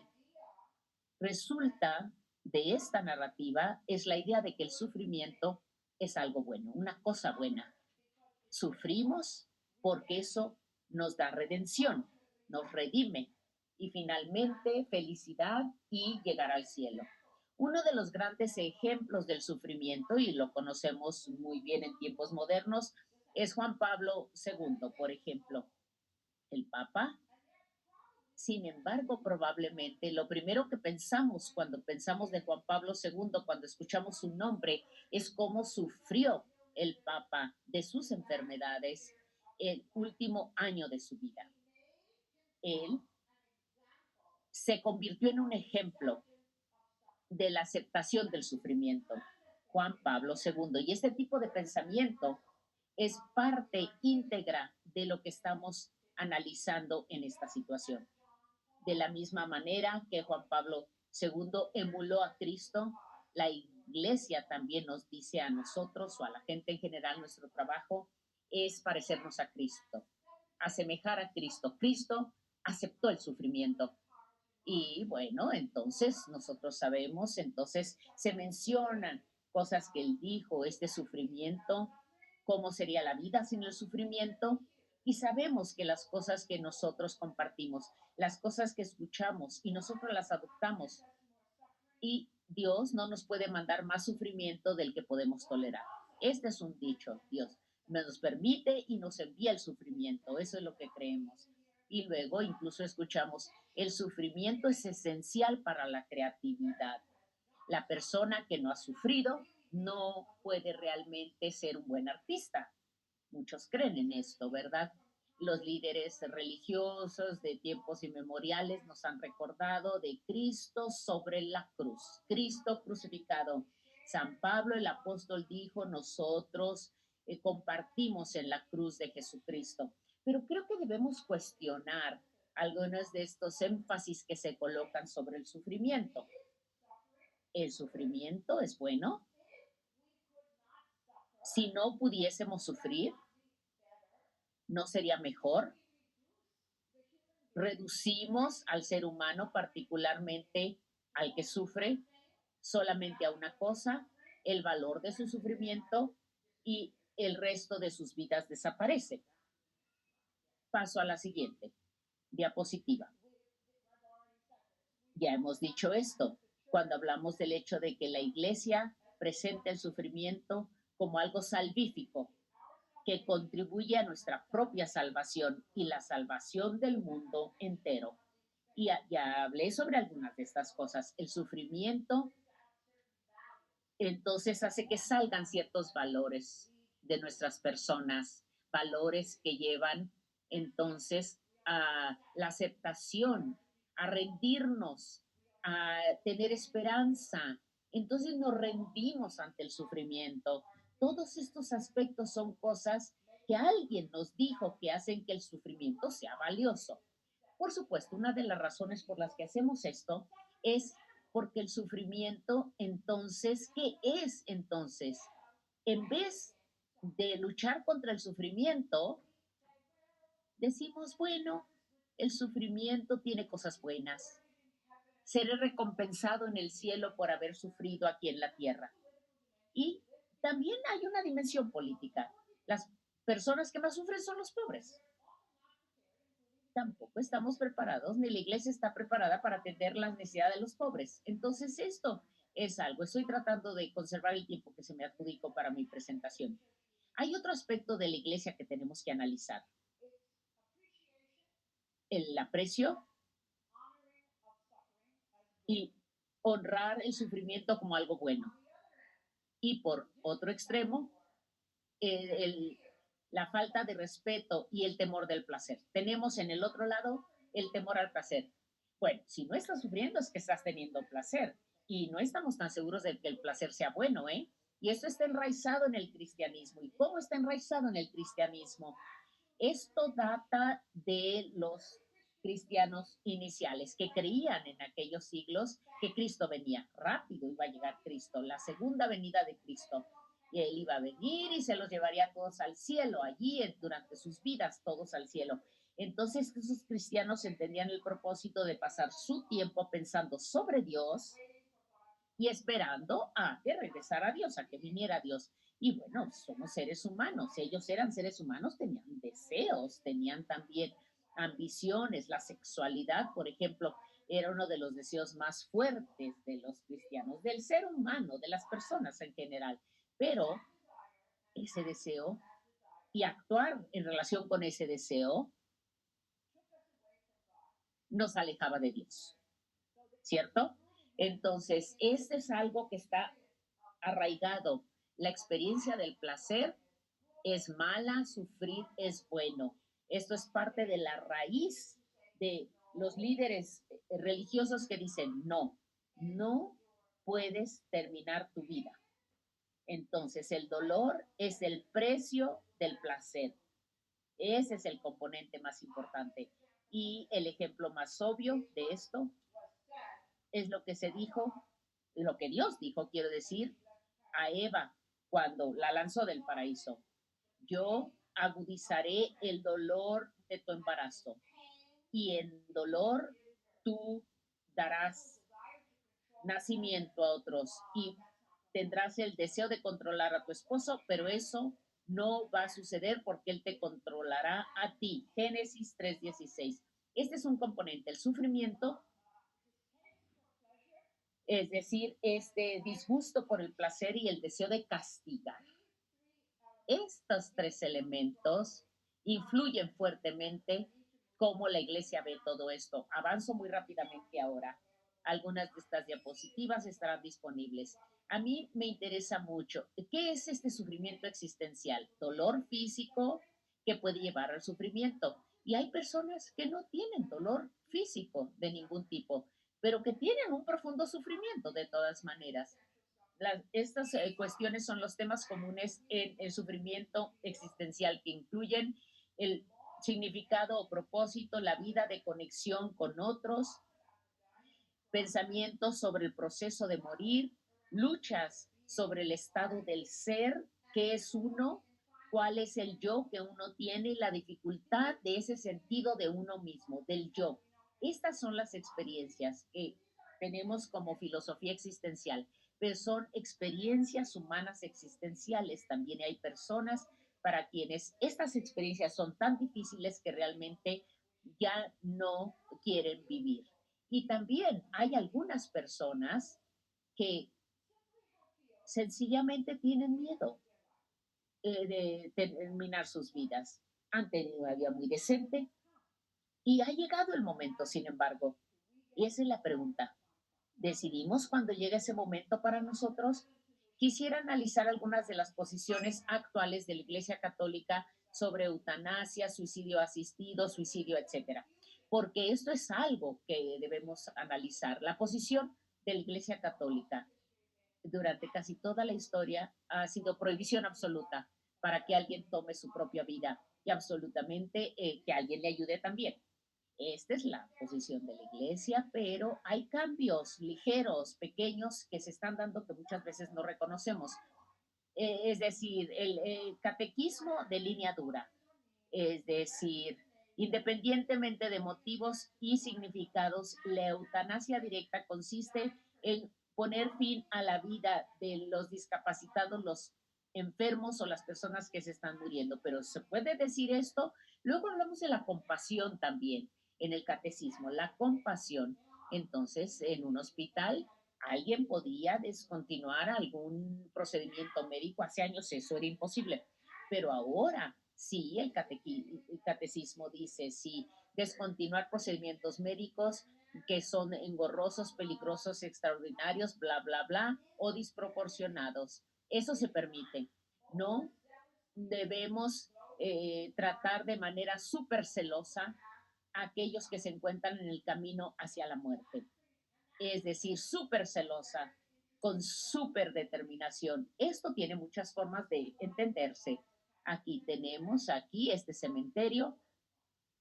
resulta de esta narrativa es la idea de que el sufrimiento es algo bueno, una cosa buena. Sufrimos porque eso nos da redención, nos redime y finalmente felicidad y llegar al cielo. Uno de los grandes ejemplos del sufrimiento, y lo conocemos muy bien en tiempos modernos, es Juan Pablo II, por ejemplo, el Papa. Sin embargo, probablemente lo primero que pensamos cuando pensamos de Juan Pablo II, cuando escuchamos su nombre, es cómo sufrió el Papa de sus enfermedades el último año de su vida. Él se convirtió en un ejemplo de la aceptación del sufrimiento, Juan Pablo II. Y este tipo de pensamiento es parte íntegra de lo que estamos analizando en esta situación. De la misma manera que Juan Pablo II emuló a Cristo, la Iglesia también nos dice a nosotros o a la gente en general, nuestro trabajo es parecernos a Cristo, asemejar a Cristo. Cristo aceptó el sufrimiento. Y bueno, entonces nosotros sabemos, entonces se mencionan cosas que él dijo, este sufrimiento, cómo sería la vida sin el sufrimiento, y sabemos que las cosas que nosotros compartimos, las cosas que escuchamos y nosotros las adoptamos, y Dios no nos puede mandar más sufrimiento del que podemos tolerar. Este es un dicho, Dios nos permite y nos envía el sufrimiento, eso es lo que creemos. Y luego incluso escuchamos, el sufrimiento es esencial para la creatividad. La persona que no ha sufrido no puede realmente ser un buen artista. Muchos creen en esto, ¿verdad? Los líderes religiosos de tiempos inmemoriales nos han recordado de Cristo sobre la cruz, Cristo crucificado. San Pablo el apóstol dijo, nosotros compartimos en la cruz de Jesucristo. Pero creo que debemos cuestionar algunos de estos énfasis que se colocan sobre el sufrimiento. ¿El sufrimiento es bueno? Si no pudiésemos sufrir, ¿no sería mejor? Reducimos al ser humano, particularmente al que sufre, solamente a una cosa, el valor de su sufrimiento, y el resto de sus vidas desaparece. Paso a la siguiente diapositiva. Ya hemos dicho esto cuando hablamos del hecho de que la Iglesia presenta el sufrimiento como algo salvífico, que contribuye a nuestra propia salvación y la salvación del mundo entero. Y ya hablé sobre algunas de estas cosas. El sufrimiento entonces hace que salgan ciertos valores de nuestras personas, valores que llevan entonces a la aceptación, a rendirnos, a tener esperanza. Entonces nos rendimos ante el sufrimiento. Todos estos aspectos son cosas que alguien nos dijo que hacen que el sufrimiento sea valioso. Por supuesto, una de las razones por las que hacemos esto es porque el sufrimiento, entonces, ¿qué es entonces? En vez de luchar contra el sufrimiento, decimos, bueno, el sufrimiento tiene cosas buenas. Seré recompensado en el cielo por haber sufrido aquí en la tierra. Y también hay una dimensión política. Las personas que más sufren son los pobres. Tampoco estamos preparados, ni la iglesia está preparada para atender las necesidades de los pobres. Entonces, esto es algo. Estoy tratando de conservar el tiempo que se me adjudicó para mi presentación. Hay otro aspecto de la iglesia que tenemos que analizar. El aprecio y honrar el sufrimiento como algo bueno. Y por otro extremo, la falta de respeto y el temor del placer. Tenemos en el otro lado el temor al placer. Bueno, si no estás sufriendo es que estás teniendo placer y no estamos tan seguros de que el placer sea bueno, ¿eh? Y eso está enraizado en el cristianismo. ¿Y cómo está enraizado en el cristianismo? Esto data de los cristianos iniciales que creían en aquellos siglos que Cristo venía rápido, iba a llegar Cristo, la segunda venida de Cristo. Y él iba a venir y se los llevaría a todos al cielo, allí durante sus vidas, todos al cielo. Entonces esos cristianos entendían el propósito de pasar su tiempo pensando sobre Dios y esperando a que regresara Dios, a que viniera Dios. Y bueno, somos seres humanos, ellos eran seres humanos, tenían deseos, tenían también ambiciones, la sexualidad, por ejemplo, era uno de los deseos más fuertes de los cristianos, del ser humano, de las personas en general. Pero ese deseo y actuar en relación con ese deseo nos alejaba de Dios, ¿cierto? Entonces, este es algo que está arraigado. La experiencia del placer es mala, sufrir es bueno. Esto es parte de la raíz de los líderes religiosos que dicen, no, no puedes terminar tu vida. Entonces, el dolor es el precio del placer. Ese es el componente más importante. Y el ejemplo más obvio de esto es lo que se dijo, lo que Dios dijo, quiero decir, a Eva cuando la lanzó del paraíso. Yo agudizaré el dolor de tu embarazo y en dolor tú darás nacimiento a otros y tendrás el deseo de controlar a tu esposo, pero eso no va a suceder porque él te controlará a ti. Génesis 3:16. Este es un componente, el sufrimiento, es decir, este disgusto por el placer y el deseo de castigar. Estos tres elementos influyen fuertemente cómo la iglesia ve todo esto. Avanzo muy rápidamente ahora. Algunas de estas diapositivas estarán disponibles. A mí me interesa mucho, ¿qué es este sufrimiento existencial? Dolor físico que puede llevar al sufrimiento. Y hay personas que no tienen dolor físico de ningún tipo, pero que tienen un profundo sufrimiento de todas maneras. Estas cuestiones son los temas comunes en el sufrimiento existencial que incluyen el significado o propósito, la vida de conexión con otros, pensamientos sobre el proceso de morir, luchas sobre el estado del ser, qué es uno, cuál es el yo que uno tiene y la dificultad de ese sentido de uno mismo, del yo. Estas son las experiencias que tenemos como filosofía existencial, pero son experiencias humanas existenciales. También hay personas para quienes estas experiencias son tan difíciles que realmente ya no quieren vivir. Y también hay algunas personas que sencillamente tienen miedo de terminar sus vidas. Han tenido una vida muy decente y ha llegado el momento, sin embargo. Y esa es la pregunta. ¿Decidimos cuando llega ese momento para nosotros? Quisiera analizar algunas de las posiciones actuales de la Iglesia Católica sobre eutanasia, suicidio asistido, suicidio, etcétera. Porque esto es algo que debemos analizar. La posición de la Iglesia Católica durante casi toda la historia ha sido prohibición absoluta para que alguien tome su propia vida y absolutamente que alguien le ayude también. Esta es la posición de la iglesia, pero hay cambios ligeros, pequeños, que se están dando que muchas veces no reconocemos. Es decir, el catequismo de línea dura, es decir, independientemente de motivos y significados, la eutanasia directa consiste en poner fin a la vida de los discapacitados, los enfermos o las personas que se están muriendo. Pero se puede decir esto. Luego hablamos de la compasión también en el catecismo, la compasión. Entonces, en un hospital, alguien podía descontinuar algún procedimiento médico. Hace años eso era imposible, pero ahora sí, el catecismo dice sí, descontinuar procedimientos médicos que son engorrosos, peligrosos, extraordinarios, bla, bla, bla, o desproporcionados. Eso se permite. No debemos tratar de manera súper celosa a aquellos que se encuentran en el camino hacia la muerte. Es decir, súper celosa, con súper determinación. Esto tiene muchas formas de entenderse. Aquí tenemos, aquí este cementerio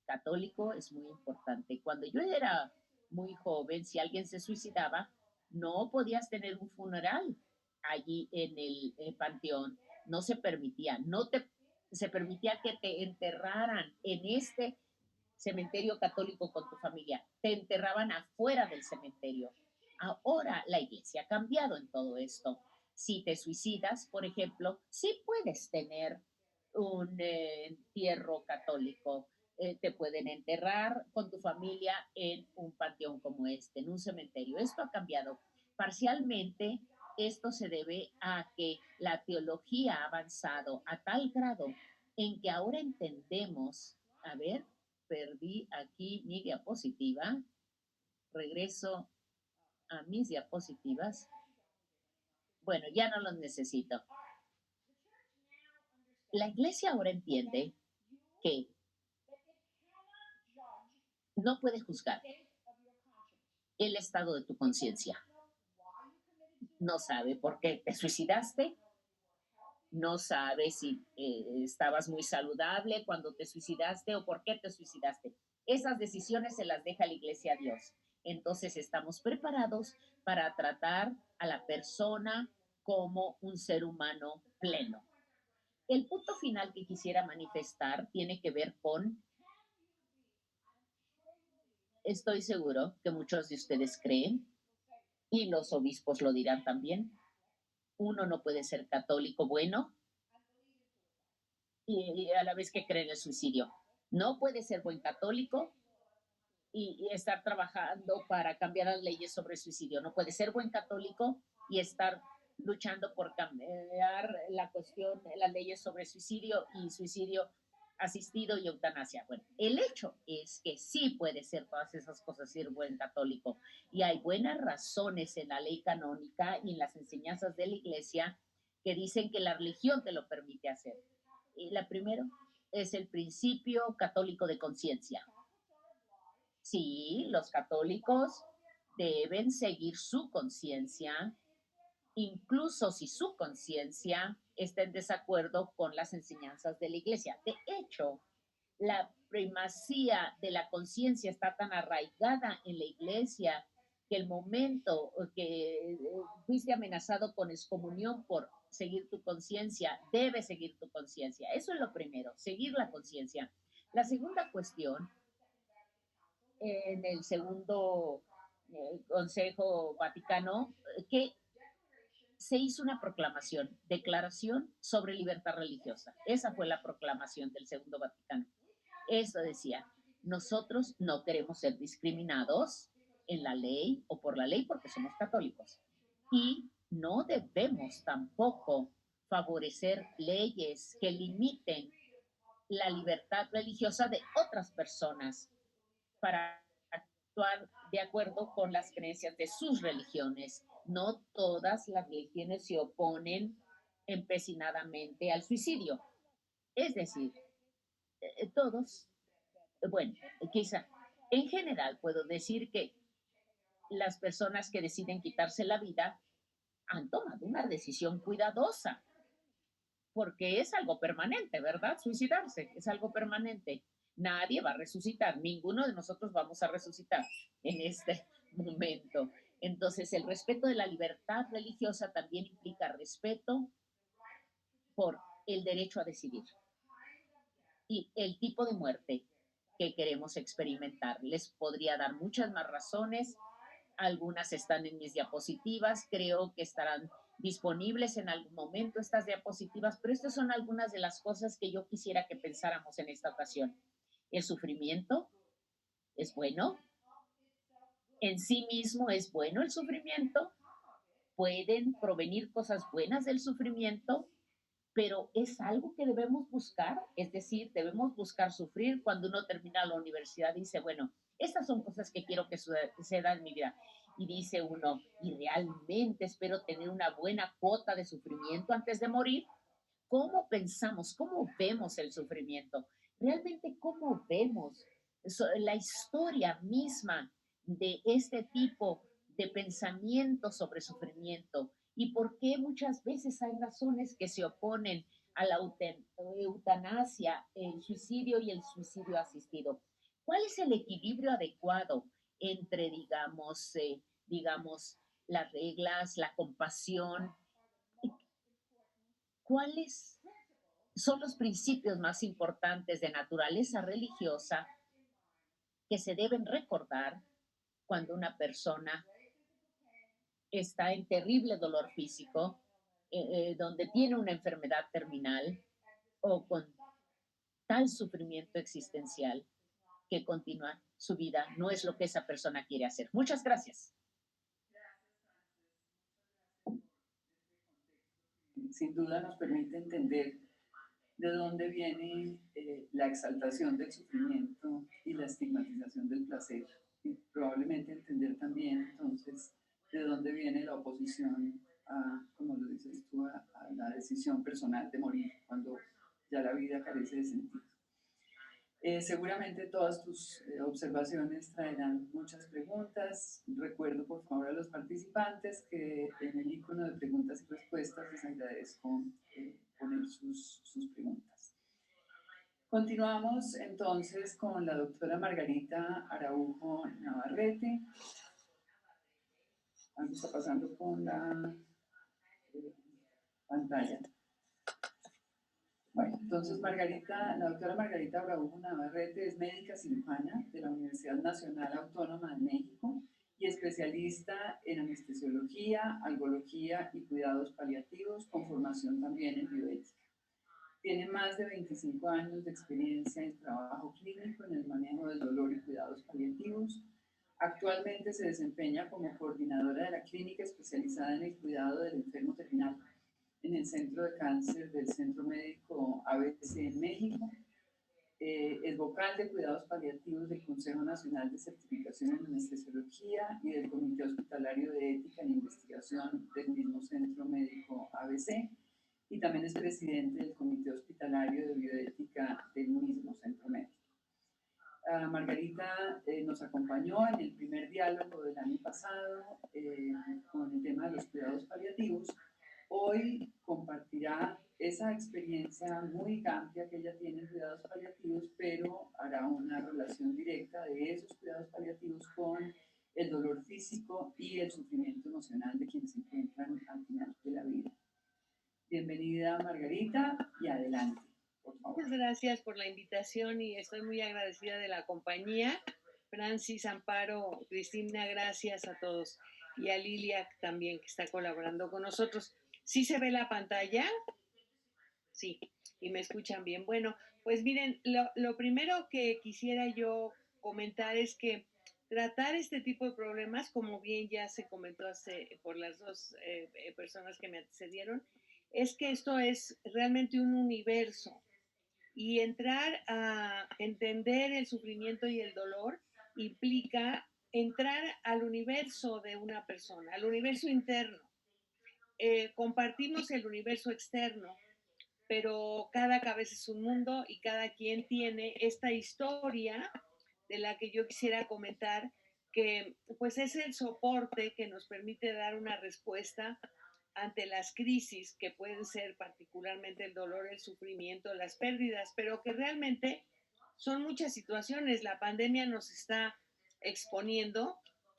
católico es muy importante. Cuando yo era muy joven, si alguien se suicidaba, no podías tener un funeral allí en el panteón. No se permitía, se permitía que te enterraran en este cementerio católico con tu familia. Te enterraban afuera del cementerio. Ahora la iglesia ha cambiado en todo esto. Si te suicidas, por ejemplo, sí puedes tener un entierro católico. Te pueden enterrar con tu familia en un panteón como este, en un cementerio. Esto ha cambiado. Parcialmente, esto se debe a que la teología ha avanzado a tal grado en que ahora entendemos, a ver, perdí aquí mi diapositiva, regreso a mis diapositivas. Bueno, ya no los necesito. La iglesia ahora entiende que no puede juzgar el estado de tu conciencia. No sabe por qué te suicidaste, no sabe si estabas muy saludable cuando te suicidaste o por qué te suicidaste. Esas decisiones se las deja la iglesia a Dios. Entonces estamos preparados para tratar a la persona como un ser humano pleno. El punto final que quisiera manifestar tiene que ver con, estoy seguro que muchos de ustedes creen, y los obispos lo dirán también, uno no puede ser católico bueno y a la vez que cree en el suicidio. No puede ser buen católico y estar trabajando para cambiar las leyes sobre el suicidio. No puede ser buen católico y estar luchando por cambiar la cuestión, las leyes sobre suicidio y suicidio asistido y eutanasia. Bueno, el hecho es que sí puede ser todas esas cosas ser buen católico y hay buenas razones en la ley canónica y en las enseñanzas de la iglesia que dicen que la religión te lo permite hacer. Y la primera es el principio católico de conciencia. Sí, los católicos deben seguir su conciencia, incluso si su conciencia está en desacuerdo con las enseñanzas de la iglesia. De hecho, la primacía de la conciencia está tan arraigada en la iglesia que el momento que fuiste amenazado con excomunión por seguir tu conciencia, debes seguir tu conciencia. Eso es lo primero, seguir la conciencia. La segunda cuestión, en el segundo Consejo Vaticano, que se hizo una proclamación, declaración sobre libertad religiosa. Esa fue la proclamación del Segundo Vaticano. Eso decía, nosotros no queremos ser discriminados en la ley o por la ley porque somos católicos. Y no debemos tampoco favorecer leyes que limiten la libertad religiosa de otras personas para actuar de acuerdo con las creencias de sus religiones. No todas las religiones se oponen empecinadamente al suicidio. Es decir, todos, bueno, quizá, en general puedo decir que las personas que deciden quitarse la vida han tomado una decisión cuidadosa, porque es algo permanente, ¿verdad? Suicidarse es algo permanente. Nadie va a resucitar, ninguno de nosotros vamos a resucitar en este momento. Entonces, el respeto de la libertad religiosa también implica respeto por el derecho a decidir y el tipo de muerte que queremos experimentar. Les podría dar muchas más razones, algunas están en mis diapositivas, creo que estarán disponibles en algún momento estas diapositivas, pero estas son algunas de las cosas que yo quisiera que pensáramos en esta ocasión. El sufrimiento es bueno, en sí mismo es bueno el sufrimiento, pueden provenir cosas buenas del sufrimiento, pero es algo que debemos buscar, es decir, debemos buscar sufrir. Cuando uno termina la universidad dice, bueno, estas son cosas que quiero que sucedan en mi vida. Y dice uno, ¿y realmente espero tener una buena cuota de sufrimiento antes de morir? ¿Cómo pensamos, cómo vemos el sufrimiento? Realmente, ¿cómo vemos la historia misma de este tipo de pensamiento sobre sufrimiento? ¿Y por qué muchas veces hay razones que se oponen a la eutanasia, el suicidio y el suicidio asistido. ¿Cuál es el equilibrio adecuado entre, digamos, las reglas, la compasión? ¿Cuáles son los principios más importantes de naturaleza religiosa que se deben recordar cuando una persona está en terrible dolor físico, donde tiene una enfermedad terminal o con tal sufrimiento existencial que continuar su vida no es lo que esa persona quiere hacer? Muchas gracias. Sin duda nos permite entender de dónde viene la exaltación del sufrimiento y la estigmatización del placer. Y probablemente entender también entonces de dónde viene la oposición a, como lo dices tú, a la decisión personal de morir cuando ya la vida carece de sentido. Seguramente todas tus observaciones traerán muchas preguntas. Recuerdo por favor a los participantes que en el icono de preguntas y respuestas les agradezco poner sus preguntas. Continuamos entonces con la doctora Margarita Araujo Navarrete. Algo está pasando con la pantalla. Bueno, entonces la doctora Margarita Araujo Navarrete es médica cirujana de la Universidad Nacional Autónoma de México y especialista en anestesiología, algología y cuidados paliativos, con formación también en bioética. Tiene más de 25 años de experiencia en trabajo clínico en el manejo del dolor y cuidados paliativos. Actualmente se desempeña como coordinadora de la clínica especializada en el cuidado del enfermo terminal en el Centro de Cáncer del Centro Médico ABC en México. Es vocal de cuidados paliativos del Consejo Nacional de Certificación en Anestesiología y del Comité Hospitalario de Ética e Investigación del mismo Centro Médico ABC, y también es presidente del Comité Hospitalario de Bioética del mismo Centro Médico. Margarita nos acompañó en el primer diálogo del año pasado con el tema de los cuidados paliativos. Hoy compartirá esa experiencia muy amplia que ella tiene en cuidados paliativos, pero hará una relación directa de esos cuidados paliativos con el dolor físico y el sufrimiento emocional de quienes se encuentran al final de la vida. Bienvenida, Margarita, y adelante, por favor. Muchas gracias por la invitación y estoy muy agradecida de la compañía. Francis, Amparo, Cristina, gracias a todos. Y a Lilia también, que está colaborando con nosotros. ¿Sí se ve la pantalla? Sí, y me escuchan bien. Bueno, pues miren, lo primero que quisiera yo comentar es que tratar este tipo de problemas, como bien ya se comentó por las dos personas que me antecedieron, es que esto es realmente un universo y entrar a entender el sufrimiento y el dolor implica entrar al universo de una persona, al universo interno. Compartimos el universo externo, pero cada cabeza es un mundo y cada quien tiene esta historia de la que yo quisiera comentar, que pues es el soporte que nos permite dar una respuesta ante las crisis que pueden ser particularmente el dolor, el sufrimiento, las pérdidas, pero que realmente son muchas situaciones. La pandemia nos está exponiendo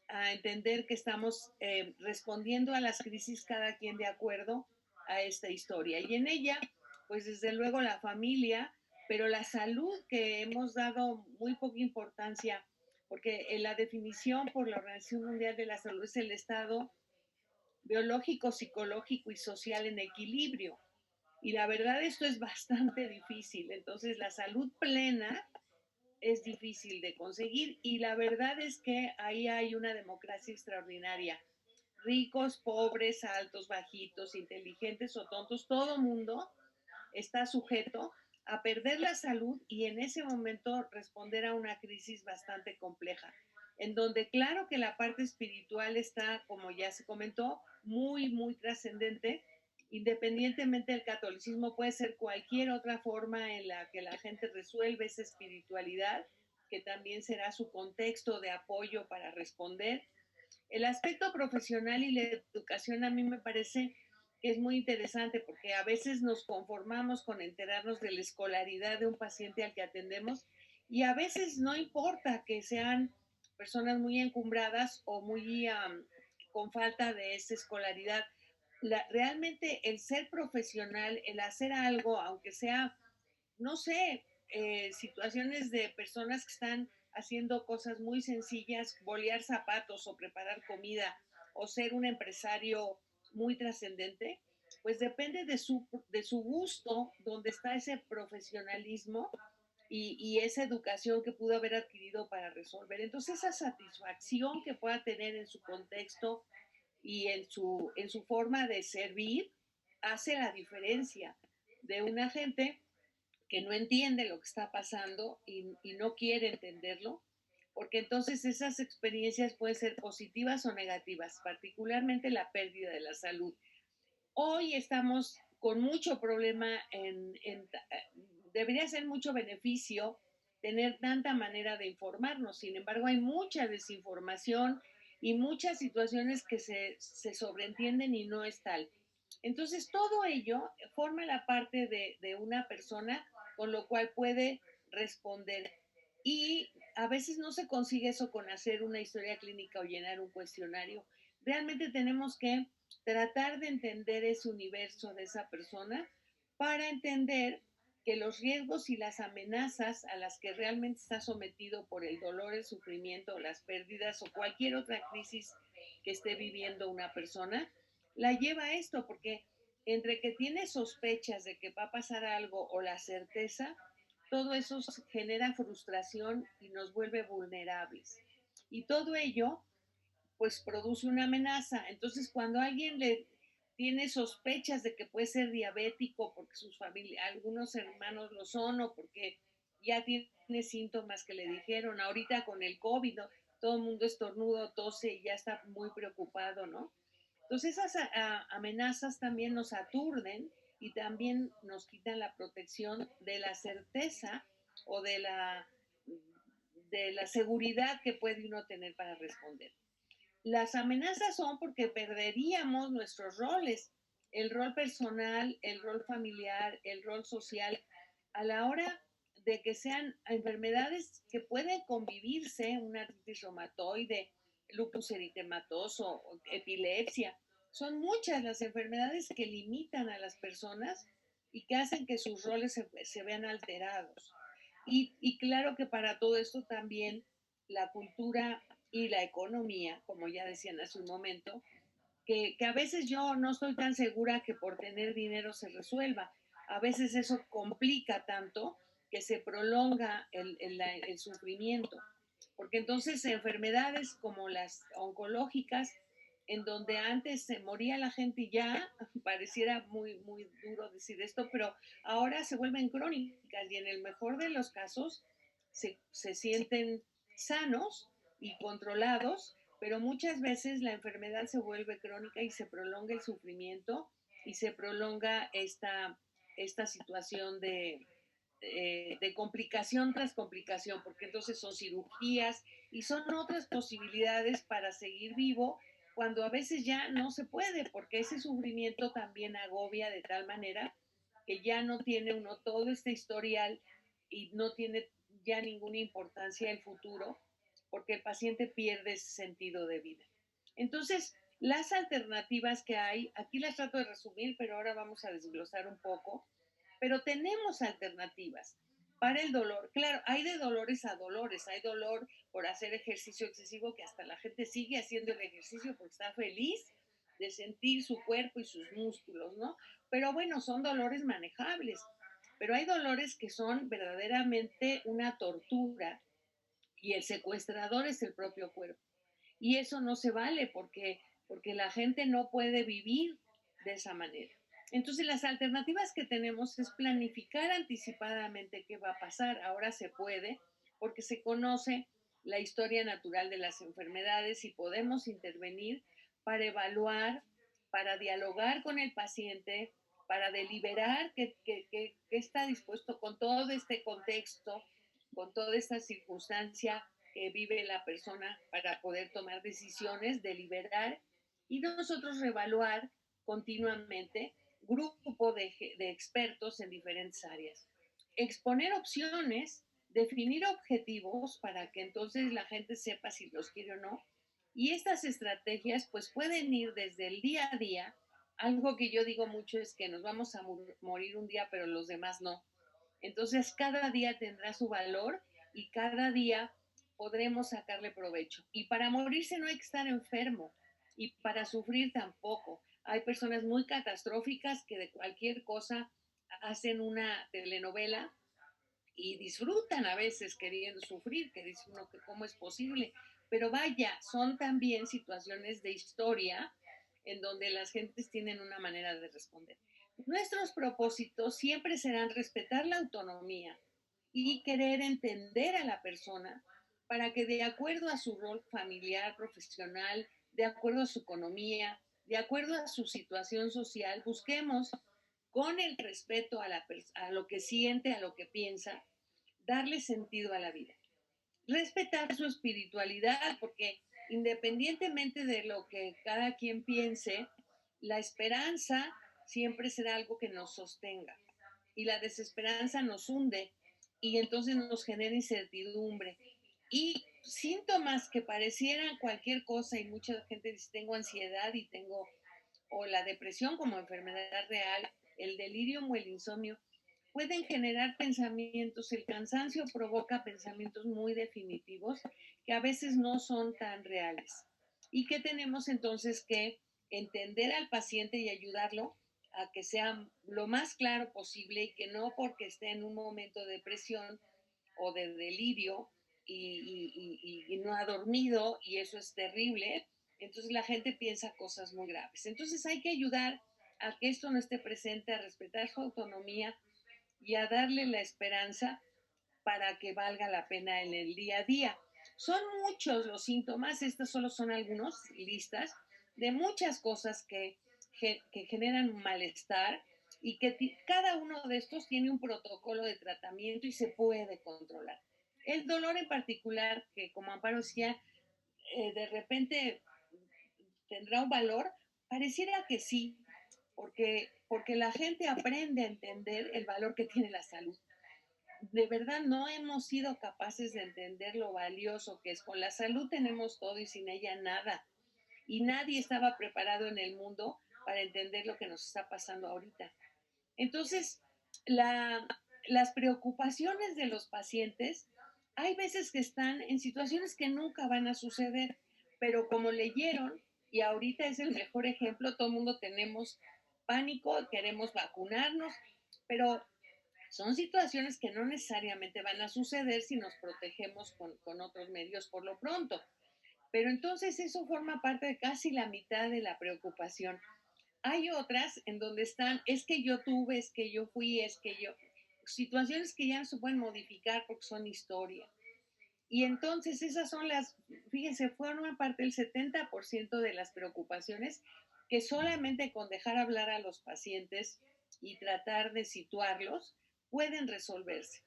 a entender que estamos respondiendo a las crisis cada quien de acuerdo a esta historia. Y en ella, pues desde luego la familia, pero la salud, que hemos dado muy poca importancia, porque en la definición por la Organización Mundial de la Salud es el estado biológico, psicológico y social en equilibrio. Y la verdad esto es bastante difícil. Entonces la salud plena es difícil de conseguir y la verdad es que ahí hay una democracia extraordinaria. Ricos, pobres, altos, bajitos, inteligentes o tontos, todo mundo está sujeto a perder la salud y en ese momento responder a una crisis bastante compleja, en donde claro que la parte espiritual está, como ya se comentó, muy, muy trascendente. Independientemente del catolicismo, puede ser cualquier otra forma en la que la gente resuelve esa espiritualidad, que también será su contexto de apoyo para responder. El aspecto profesional y la educación a mí me parece que es muy interesante porque a veces nos conformamos con enterarnos de la escolaridad de un paciente al que atendemos y a veces no importa que sean personas muy encumbradas o muy con falta de esa escolaridad. Realmente el ser profesional, el hacer algo, aunque sea, no sé, situaciones de personas que están haciendo cosas muy sencillas, bolear zapatos o preparar comida o ser un empresario muy trascendente, pues depende de su gusto, donde está ese profesionalismo y esa educación que pudo haber adquirido para resolver. Entonces, esa satisfacción que pueda tener en su contexto y en su forma de servir hace la diferencia de una gente que no entiende lo que está pasando y no quiere entenderlo, porque entonces esas experiencias pueden ser positivas o negativas, particularmente la pérdida de la salud. Hoy estamos con mucho problema debería ser mucho beneficio tener tanta manera de informarnos. Sin embargo, hay mucha desinformación y muchas situaciones que se sobreentienden y no es tal. Entonces, todo ello forma la parte de una persona con lo cual puede responder. Y a veces no se consigue eso con hacer una historia clínica o llenar un cuestionario. Realmente tenemos que tratar de entender ese universo de esa persona para entender que los riesgos y las amenazas a las que realmente está sometido por el dolor, el sufrimiento, las pérdidas o cualquier otra crisis que esté viviendo una persona, la lleva a esto, porque entre que tiene sospechas de que va a pasar algo o la certeza, todo eso genera frustración y nos vuelve vulnerables. Y todo ello pues produce una amenaza. Entonces, cuando alguien le tiene sospechas de que puede ser diabético porque sus algunos hermanos lo son o porque ya tiene síntomas que le dijeron, ahorita con el COVID, ¿no? Todo el mundo estornudo, tose y ya está muy preocupado, ¿no? Entonces esas amenazas también nos aturden y también nos quitan la protección de la certeza o de la seguridad que puede uno tener para responder. Las amenazas son porque perderíamos nuestros roles, el rol personal, el rol familiar, el rol social, a la hora de que sean enfermedades que pueden convivirse, una artritis reumatoide, lupus eritematoso, epilepsia. Son muchas las enfermedades que limitan a las personas y que hacen que sus roles se vean alterados. Y claro que para todo esto también la cultura y la economía, como ya decían hace un momento, que a veces yo no estoy tan segura que por tener dinero se resuelva. A veces eso complica tanto que se prolonga el sufrimiento. Porque entonces enfermedades como las oncológicas, en donde antes se moría la gente y ya, pareciera muy, muy duro decir esto, pero ahora se vuelven crónicas y en el mejor de los casos se sienten sanos y controlados, pero muchas veces la enfermedad se vuelve crónica y se prolonga el sufrimiento y se prolonga esta situación de complicación tras complicación, porque entonces son cirugías y son otras posibilidades para seguir vivo cuando a veces ya no se puede, porque ese sufrimiento también agobia de tal manera que ya no tiene uno todo este historial y no tiene ya ninguna importancia el futuro, porque el paciente pierde ese sentido de vida. Entonces, las alternativas que hay, aquí las trato de resumir, pero ahora vamos a desglosar un poco, pero tenemos alternativas para el dolor. Claro, hay de dolores a dolores. Hay dolor por hacer ejercicio excesivo, que hasta la gente sigue haciendo el ejercicio porque está feliz de sentir su cuerpo y sus músculos, ¿no? Pero bueno, son dolores manejables. Pero hay dolores que son verdaderamente una tortura y el secuestrador es el propio cuerpo. Y eso no se vale porque la gente no puede vivir de esa manera. Entonces, las alternativas que tenemos es planificar anticipadamente qué va a pasar. Ahora se puede porque se conoce la historia natural de las enfermedades y podemos intervenir para evaluar, para dialogar con el paciente, para deliberar que está dispuesto con todo este contexto, con toda esta circunstancia que vive la persona para poder tomar decisiones, deliberar y nosotros reevaluar continuamente, grupo de expertos en diferentes áreas. Exponer opciones, definir objetivos para que entonces la gente sepa si los quiere o no. Y estas estrategias pues pueden ir desde el día a día. Algo que yo digo mucho es que nos vamos a morir un día, pero los demás no. Entonces cada día tendrá su valor y cada día podremos sacarle provecho. Y para morirse no hay que estar enfermo y para sufrir tampoco. Hay personas muy catastróficas que de cualquier cosa hacen una telenovela y disfrutan a veces queriendo sufrir, que dice uno que cómo es posible. Pero vaya, son también situaciones de historia en donde las gentes tienen una manera de responder. Nuestros propósitos siempre serán respetar la autonomía y querer entender a la persona para que de acuerdo a su rol familiar, profesional, de acuerdo a su economía, de acuerdo a su situación social, busquemos con el respeto a lo que siente, a lo que piensa, darle sentido a la vida. Respetar su espiritualidad, porque independientemente de lo que cada quien piense, la esperanza siempre será algo que nos sostenga y la desesperanza nos hunde y entonces nos genera incertidumbre. Y síntomas que parecieran cualquier cosa y mucha gente dice tengo ansiedad y tengo o la depresión como enfermedad real, el delirio o el insomnio, pueden generar pensamientos, el cansancio provoca pensamientos muy definitivos que a veces no son tan reales y que tenemos entonces que entender al paciente y ayudarlo a que sea lo más claro posible y que no porque esté en un momento de depresión o de delirio y no ha dormido y eso es terrible, entonces la gente piensa cosas muy graves. Entonces hay que ayudar a que esto no esté presente, a respetar su autonomía y a darle la esperanza para que valga la pena en el día a día. Son muchos los síntomas, estos solo son algunos listas de muchas cosas que generan malestar y que cada uno de estos tiene un protocolo de tratamiento y se puede controlar. El dolor en particular, que como Amparo decía, de repente tendrá un valor, pareciera que sí, porque la gente aprende a entender el valor que tiene la salud. De verdad no hemos sido capaces de entender lo valioso que es. Con la salud tenemos todo y sin ella nada. Y nadie estaba preparado en el mundo para entender lo que nos está pasando ahorita. Entonces, las preocupaciones de los pacientes, hay veces que están en situaciones que nunca van a suceder, pero como leyeron, y ahorita es el mejor ejemplo, todo el mundo tenemos pánico, queremos vacunarnos, pero son situaciones que no necesariamente van a suceder si nos protegemos con otros medios por lo pronto. Pero entonces eso forma parte de casi la mitad de la preocupación. Hay otras en donde están, es que yo tuve, es que yo fui, es que yo, situaciones que ya no se pueden modificar porque son historia. Y entonces esas son fíjense, fueron parte del 70% de las preocupaciones que solamente con dejar hablar a los pacientes y tratar de situarlos pueden resolverse.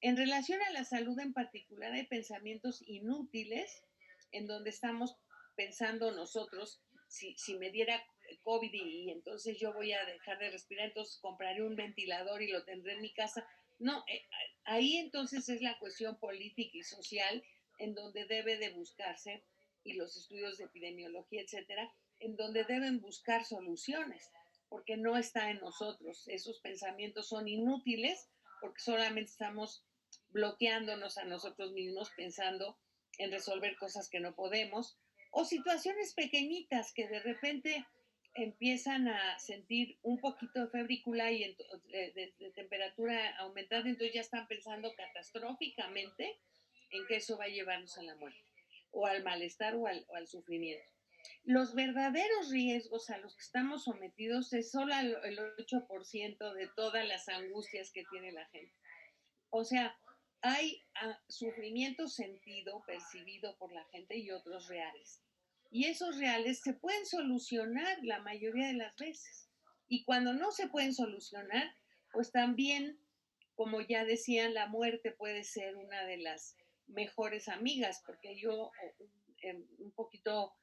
En relación a la salud en particular, hay pensamientos inútiles en donde estamos pensando nosotros, si me diera COVID y entonces yo voy a dejar de respirar, entonces compraré un ventilador y lo tendré en mi casa. No, ahí entonces es la cuestión política y social en donde debe de buscarse, y los estudios de epidemiología, etcétera, en donde deben buscar soluciones, porque no está en nosotros. Esos pensamientos son inútiles porque solamente estamos bloqueándonos a nosotros mismos pensando en resolver cosas que no podemos o situaciones pequeñitas que de repente empiezan a sentir un poquito de febrícula y de temperatura aumentada, entonces ya están pensando catastróficamente en que eso va a llevarnos a la muerte o al malestar o al sufrimiento. Los verdaderos riesgos a los que estamos sometidos es solo el 8% de todas las angustias que tiene la gente. O sea, hay sufrimiento sentido, percibido por la gente y otros reales. Y esos reales se pueden solucionar la mayoría de las veces. Y cuando no se pueden solucionar, pues también, como ya decían, la muerte puede ser una de las mejores amigas, porque yo un poquito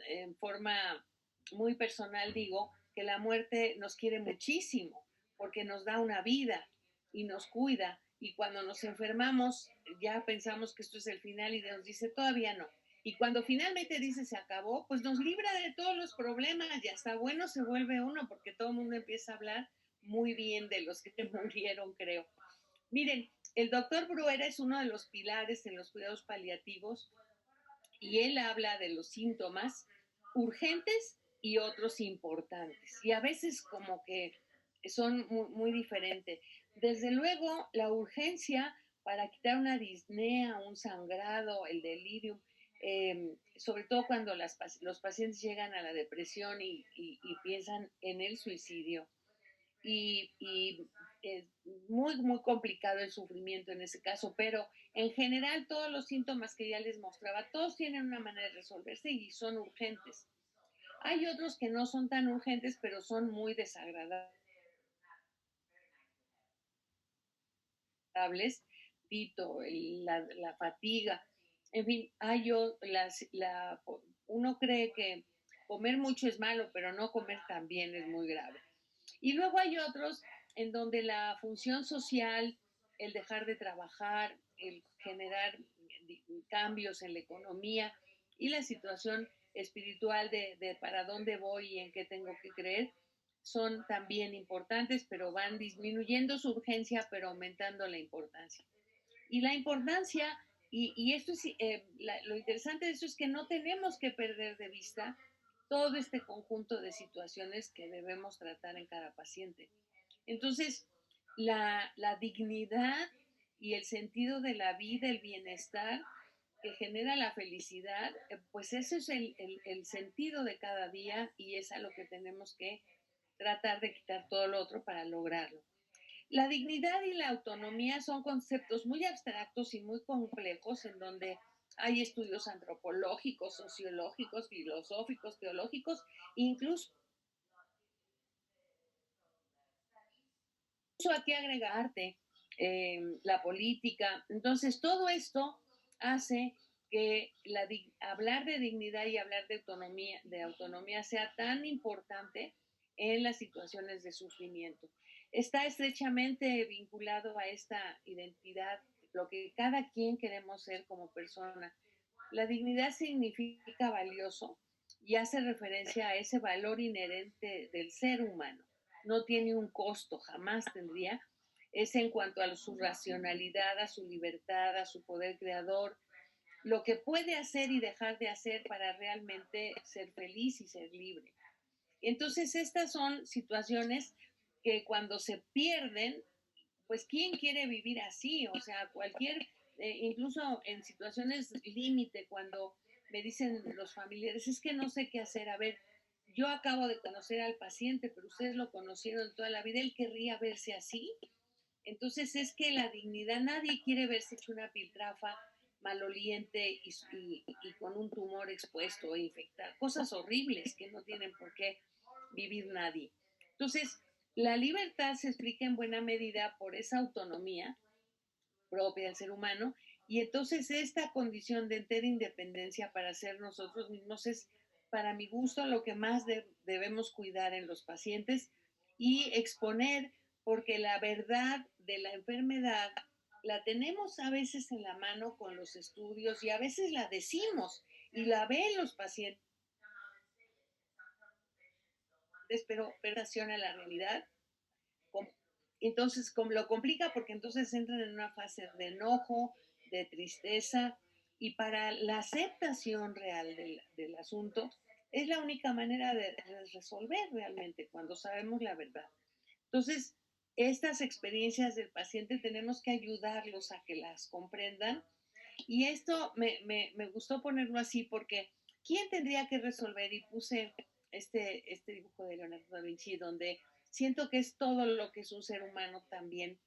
en forma muy personal digo que la muerte nos quiere muchísimo, porque nos da una vida y nos cuida. Y cuando nos enfermamos, ya pensamos que esto es el final y nos dice, todavía no. Y cuando finalmente dice se acabó, pues nos libra de todos los problemas y hasta bueno se vuelve uno, porque todo el mundo empieza a hablar muy bien de los que murieron, creo. Miren, el doctor Bruera es uno de los pilares en los cuidados paliativos y él habla de los síntomas urgentes y otros importantes. Y a veces como que son muy, muy diferentes. Desde luego, la urgencia para quitar una disnea, un sangrado, el delirium, sobre todo cuando los pacientes llegan a la depresión y piensan en el suicidio. Y es muy, muy complicado el sufrimiento en ese caso, pero en general todos los síntomas que ya les mostraba, todos tienen una manera de resolverse y son urgentes. Hay otros que no son tan urgentes, pero son muy desagradables, Tito, la fatiga, en fin, uno cree que comer mucho es malo, pero no comer también es muy grave. Y luego hay otros en donde la función social, el dejar de trabajar, el generar cambios en la economía y la situación espiritual de para dónde voy y en qué tengo que creer, son también importantes, pero van disminuyendo su urgencia, pero aumentando la importancia. Y la importancia, y esto es, lo interesante de eso es que no tenemos que perder de vista todo este conjunto de situaciones que debemos tratar en cada paciente. Entonces, la dignidad y el sentido de la vida, el bienestar que genera la felicidad, pues ese es el sentido de cada día y es a lo que tenemos que tratar de quitar todo lo otro para lograrlo. La dignidad y la autonomía son conceptos muy abstractos y muy complejos en donde hay estudios antropológicos, sociológicos, filosóficos, teológicos, incluso aquí agregarte la política. Entonces, todo esto hace que hablar de dignidad y hablar de autonomía sea tan importante en las situaciones de sufrimiento. Está estrechamente vinculado a esta identidad, lo que cada quien queremos ser como persona. La dignidad significa valioso y hace referencia a ese valor inherente del ser humano. No tiene un costo, jamás tendría. Es en cuanto a su racionalidad, a su libertad, a su poder creador, lo que puede hacer y dejar de hacer para realmente ser feliz y ser libre. Entonces, estas son situaciones que cuando se pierden, pues ¿quién quiere vivir así? O sea, incluso en situaciones límite, cuando me dicen los familiares, es que no sé qué hacer, a ver, yo acabo de conocer al paciente, pero ustedes lo conocieron toda la vida, él querría verse así. Entonces es que la dignidad, nadie quiere verse hecho una piltrafa maloliente y con un tumor expuesto o infectado, cosas horribles que no tienen por qué vivir nadie. Entonces, la libertad se explica en buena medida por esa autonomía propia del ser humano y entonces esta condición de entera independencia para ser nosotros mismos es, para mi gusto, lo que más debemos cuidar en los pacientes y exponer, porque la verdad de la enfermedad la tenemos a veces en la mano con los estudios y a veces la decimos y la ven los pacientes, pero a la realidad. Entonces, como lo complica porque entonces entran en una fase de enojo, de tristeza, y para la aceptación real del asunto es la única manera de resolver realmente cuando sabemos la verdad. Entonces, estas experiencias del paciente tenemos que ayudarlos a que las comprendan y esto me gustó ponerlo así porque ¿quién tendría que resolver? Y puse este dibujo de Leonardo da Vinci donde siento que es todo lo que es un ser humano también,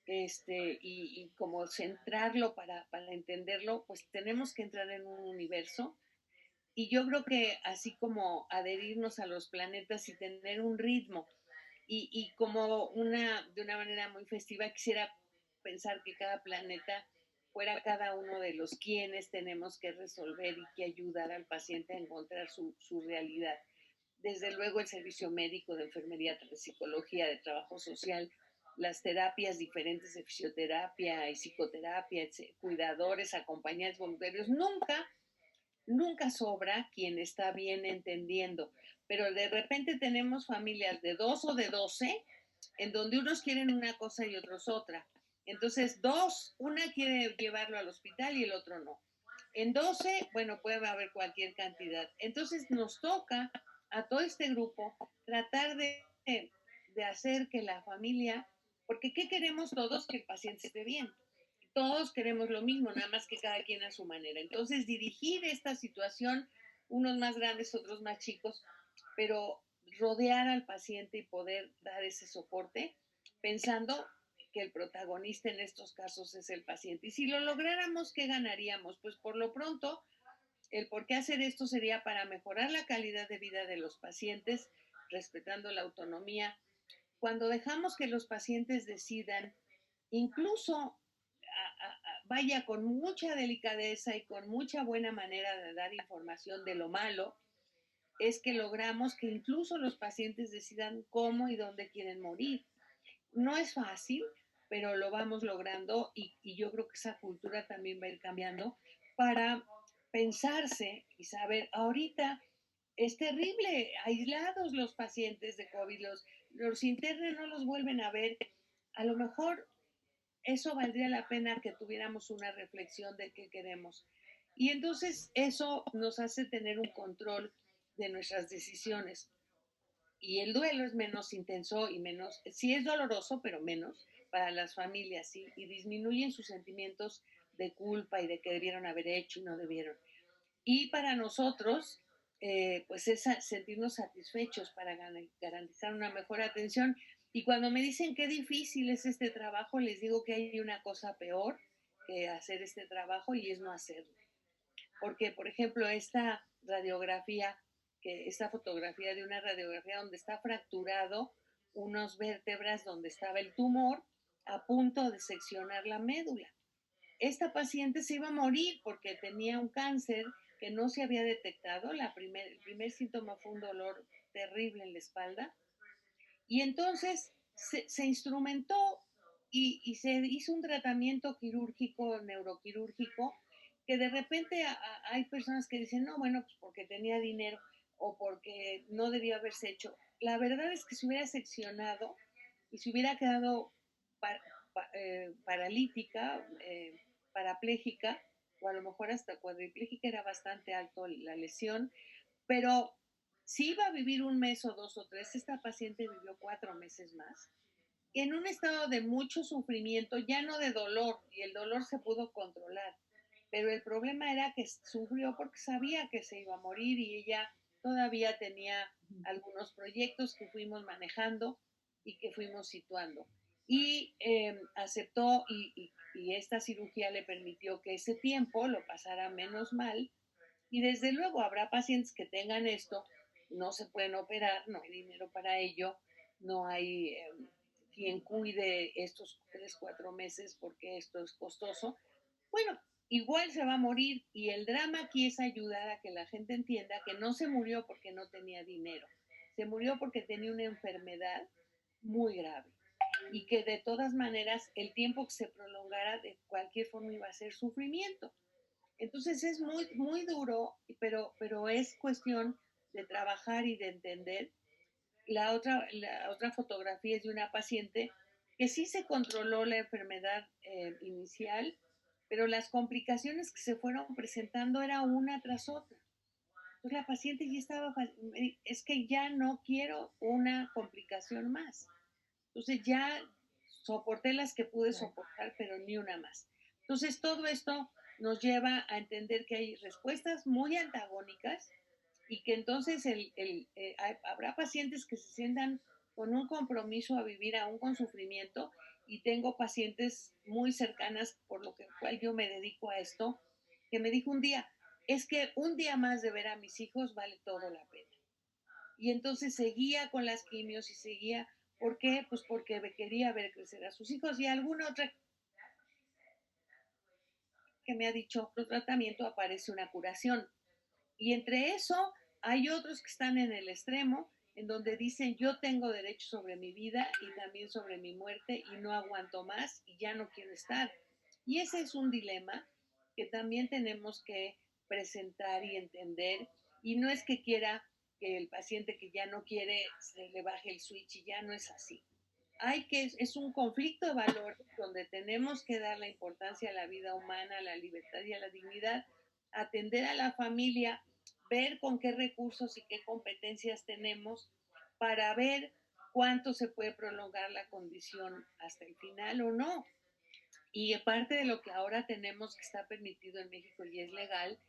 y como centrarlo para entenderlo, pues tenemos que entrar en un universo. Y yo creo que así como adherirnos a los planetas y tener un ritmo, y como de una manera muy festiva, quisiera pensar que cada planeta fuera cada uno de los quienes tenemos que resolver y que ayudar al paciente a encontrar su realidad. desde luego el servicio médico, de enfermería, de psicología, de trabajo social, las terapias diferentes de fisioterapia y psicoterapia, cuidadores, acompañantes, voluntarios, nunca sobra quien está bien entendiendo, pero de repente tenemos familias de 2 o de 12, en donde unos quieren una cosa y otros otra. Entonces, una quiere llevarlo al hospital y el otro no. En 12, bueno, puede haber cualquier cantidad. Entonces, nos toca a todo este grupo tratar de hacer que la familia, porque ¿qué queremos todos? Que el paciente esté bien. Todos queremos lo mismo, nada más que cada quien a su manera. Entonces, dirigir esta situación, unos más grandes, otros más chicos, pero rodear al paciente y poder dar ese soporte, pensando que el protagonista en estos casos es el paciente. Y si lo lográramos, ¿qué ganaríamos? Pues por lo pronto, el por qué hacer esto sería para mejorar la calidad de vida de los pacientes, respetando la autonomía. Cuando dejamos que los pacientes decidan, incluso vaya con mucha delicadeza y con mucha buena manera de dar información de lo malo, es que logramos que incluso los pacientes decidan cómo y dónde quieren morir. No es fácil, pero lo vamos logrando y yo creo que esa cultura también va a ir cambiando para pensarse y saber, ahorita es terrible, aislados los pacientes de COVID, los internos no los vuelven a ver, a lo mejor eso valdría la pena que tuviéramos una reflexión de qué queremos. Y entonces eso nos hace tener un control de nuestras decisiones. Y el duelo es menos intenso y menos, sí es doloroso, pero menos para las familias, ¿sí? Y disminuyen sus sentimientos de culpa y de que debieron haber hecho y no debieron. Y para nosotros, pues es sentirnos satisfechos para garantizar una mejor atención. Y cuando me dicen qué difícil es este trabajo, les digo que hay una cosa peor que hacer este trabajo y es no hacerlo. Porque, por ejemplo, esta fotografía de una radiografía donde está fracturado unas vértebras donde estaba el tumor a punto de seccionar la médula. Esta paciente se iba a morir porque tenía un cáncer que no se había detectado. El primer síntoma fue un dolor terrible en la espalda. Y entonces se instrumentó y se hizo un tratamiento quirúrgico, neuroquirúrgico, que de repente hay personas que dicen, no, bueno, pues porque tenía dinero o porque no debía haberse hecho. La verdad es que se hubiera seccionado y se hubiera quedado paralítica, parapléjica, o a lo mejor hasta cuadripléjica, era bastante alto la lesión, pero si iba a vivir 1 mes o 2 o 3, esta paciente vivió 4 meses más, en un estado de mucho sufrimiento, ya no de dolor, y el dolor se pudo controlar, pero el problema era que sufrió porque sabía que se iba a morir y ella todavía tenía algunos proyectos que fuimos manejando y que fuimos situando. Y aceptó y esta cirugía le permitió que ese tiempo lo pasara menos mal. Y desde luego habrá pacientes que tengan esto, no se pueden operar, no hay dinero para ello, no hay quien cuide estos 3, 4 meses porque esto es costoso. Bueno, igual se va a morir y el drama aquí es ayudar a que la gente entienda que no se murió porque no tenía dinero, se murió porque tenía una enfermedad muy grave y que de todas maneras el tiempo que se prolongara de cualquier forma iba a ser sufrimiento. Entonces es muy, muy duro, pero es cuestión de trabajar y de entender. La otra fotografía es de una paciente que sí se controló la enfermedad inicial, pero las complicaciones que se fueron presentando era una tras otra. Entonces la paciente ya estaba, es que ya no quiero una complicación más. Entonces ya soporté las que pude soportar, pero ni una más. Entonces todo esto nos lleva a entender que hay respuestas muy antagónicas y que entonces habrá pacientes que se sientan con un compromiso a vivir aún con sufrimiento y tengo pacientes muy cercanas por lo cual yo me dedico a esto, que me dijo un día, es que un día más de ver a mis hijos vale todo la pena. Y entonces seguía con las quimios y seguía. ¿Por qué? Pues porque quería ver crecer a sus hijos y alguna otra que me ha dicho, otro tratamiento aparece una curación. Y entre eso Hay otros que están en el extremo, en donde dicen yo tengo derecho sobre mi vida y también sobre mi muerte y no aguanto más y ya no quiero estar. Y ese es un dilema que también tenemos que presentar y entender. Y no es que quiera que el paciente que ya no quiere se le baje el switch y ya no es así. Es un conflicto de valores donde tenemos que dar la importancia a la vida humana, a la libertad y a la dignidad, atender a la familia, ver con qué recursos y qué competencias tenemos para ver cuánto se puede prolongar la condición hasta el final o no. Y parte de lo que ahora tenemos que está permitido en México y es legal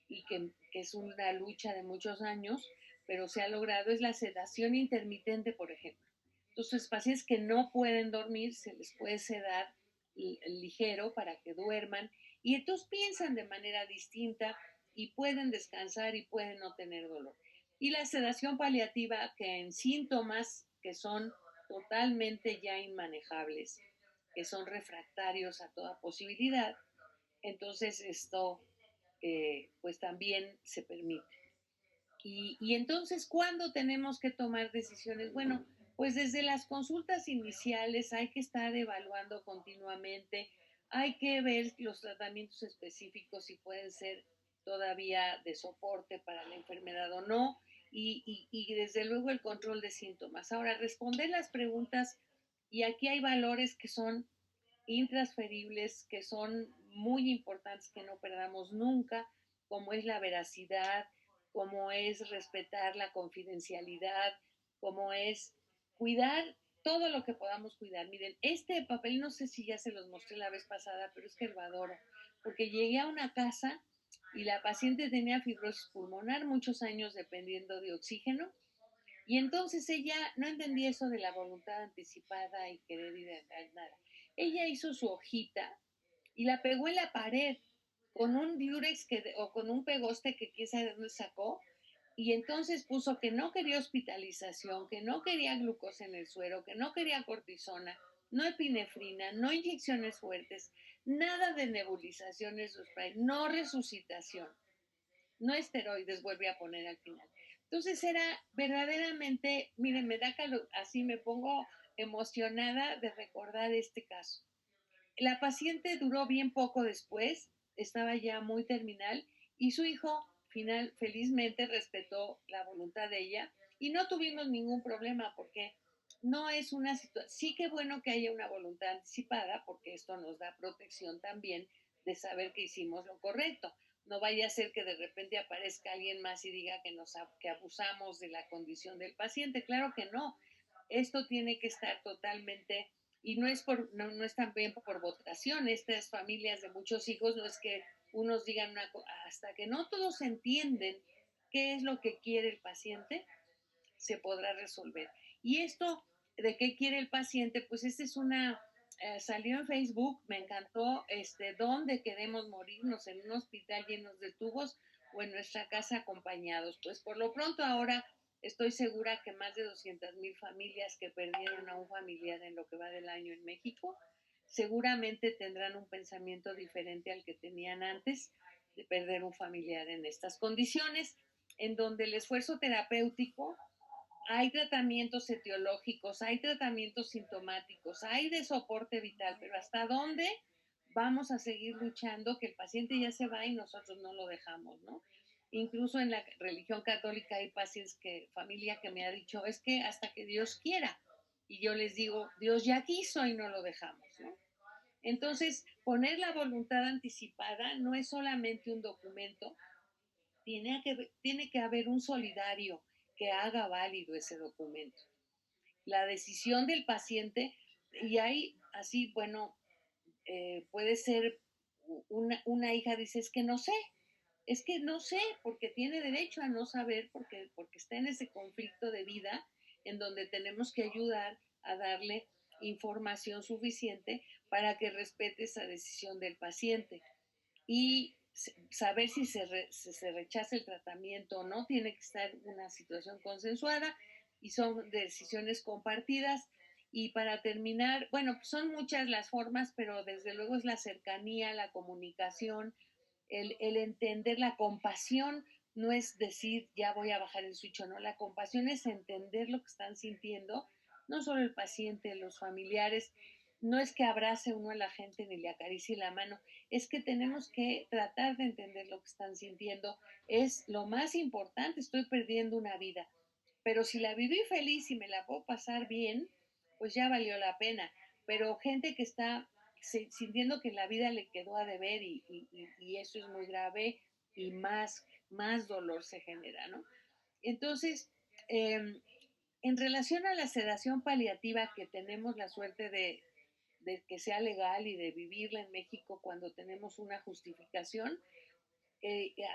y que es una lucha de muchos años, pero se ha logrado, es la sedación intermitente, por ejemplo. Entonces, pacientes que no pueden dormir, se les puede sedar ligero para que duerman y entonces piensan de manera distinta y pueden descansar y pueden no tener dolor. Y la sedación paliativa, que en síntomas que son totalmente ya inmanejables, que son refractarios a toda posibilidad, entonces esto pues también se permite. Y entonces, ¿cuándo tenemos que tomar decisiones? Bueno, pues desde las consultas iniciales hay que estar evaluando continuamente, hay que ver los tratamientos específicos si pueden ser todavía de soporte para la enfermedad o no, y desde luego el control de síntomas. Ahora, responder las preguntas, y aquí hay valores que son intransferibles, que son muy importantes, que no perdamos nunca, como es la veracidad, como es respetar la confidencialidad, como es cuidar todo lo que podamos cuidar. Miren, este papel no sé si ya se los mostré la vez pasada, pero es que lo adoro, porque llegué a una casa y la paciente tenía fibrosis pulmonar, muchos años dependiendo de oxígeno, y entonces ella no entendía eso de la voluntad anticipada y querer ir a nada. Ella hizo su hojita y la pegó en la pared con un diurex o con un pegoste que quién sabe de dónde sacó, y entonces puso que no quería hospitalización, que no quería glucosa en el suero, que no quería cortisona, no epinefrina, no inyecciones fuertes, nada de nebulizaciones, no resucitación, no esteroides, vuelve a poner al final. Entonces era verdaderamente, miren, me da calor, así me pongo emocionada de recordar este caso. La paciente duró bien poco después, estaba ya muy terminal y su hijo felizmente respetó la voluntad de ella y no tuvimos ningún problema porque no es una situación, sí que bueno que haya una voluntad anticipada porque esto nos da protección también de saber que hicimos lo correcto. No vaya a ser que de repente aparezca alguien más y diga que abusamos de la condición del paciente. Claro que no. Esto tiene que estar totalmente, y no es también por votación. Estas familias de muchos hijos no es que unos digan una cosa, hasta que no todos entienden qué es lo que quiere el paciente, se podrá resolver. Y esto de qué quiere el paciente, pues esta es salió en Facebook, me encantó, ¿dónde queremos morirnos? ¿En un hospital llenos de tubos o en nuestra casa acompañados? Pues por lo pronto ahora estoy segura que más de 200,000 familias que perdieron a un familiar en lo que va del año en México, seguramente tendrán un pensamiento diferente al que tenían antes de perder un familiar en estas condiciones, en donde el esfuerzo terapéutico, hay tratamientos etiológicos, hay tratamientos sintomáticos, hay de soporte vital, pero ¿hasta dónde vamos a seguir luchando que el paciente ya se va y nosotros no lo dejamos, ¿no? Incluso en la religión católica hay pacientes familia que me ha dicho, es que hasta que Dios quiera. Y yo les digo, Dios ya quiso y no lo dejamos, ¿no? Entonces, poner la voluntad anticipada no es solamente un documento, tiene que haber un solidario que haga válido ese documento. La decisión del paciente, y hay así, bueno, puede ser una hija dice, es que no sé, porque tiene derecho a no saber, porque está en ese conflicto de vida en donde tenemos que ayudar a darle información suficiente para que respete esa decisión del paciente. Y saber si se rechaza el tratamiento o no, tiene que estar una situación consensuada y son decisiones compartidas. Y para terminar, bueno, son muchas las formas, pero desde luego es la cercanía, la comunicación, el entender la compasión no es decir, ya voy a bajar el switch o no. La compasión es entender lo que están sintiendo, no solo el paciente, los familiares. No es que abrace uno a la gente ni le acaricie la mano, es que tenemos que tratar de entender lo que están sintiendo. Es lo más importante, estoy perdiendo una vida, pero si la viví feliz y me la puedo pasar bien, pues ya valió la pena. Pero gente que está sintiendo que la vida le quedó a deber y eso es muy grave y más dolor se genera, ¿no? Entonces, eh, en relación a la sedación paliativa, que tenemos la suerte de que sea legal y de vivirla en México cuando tenemos una justificación,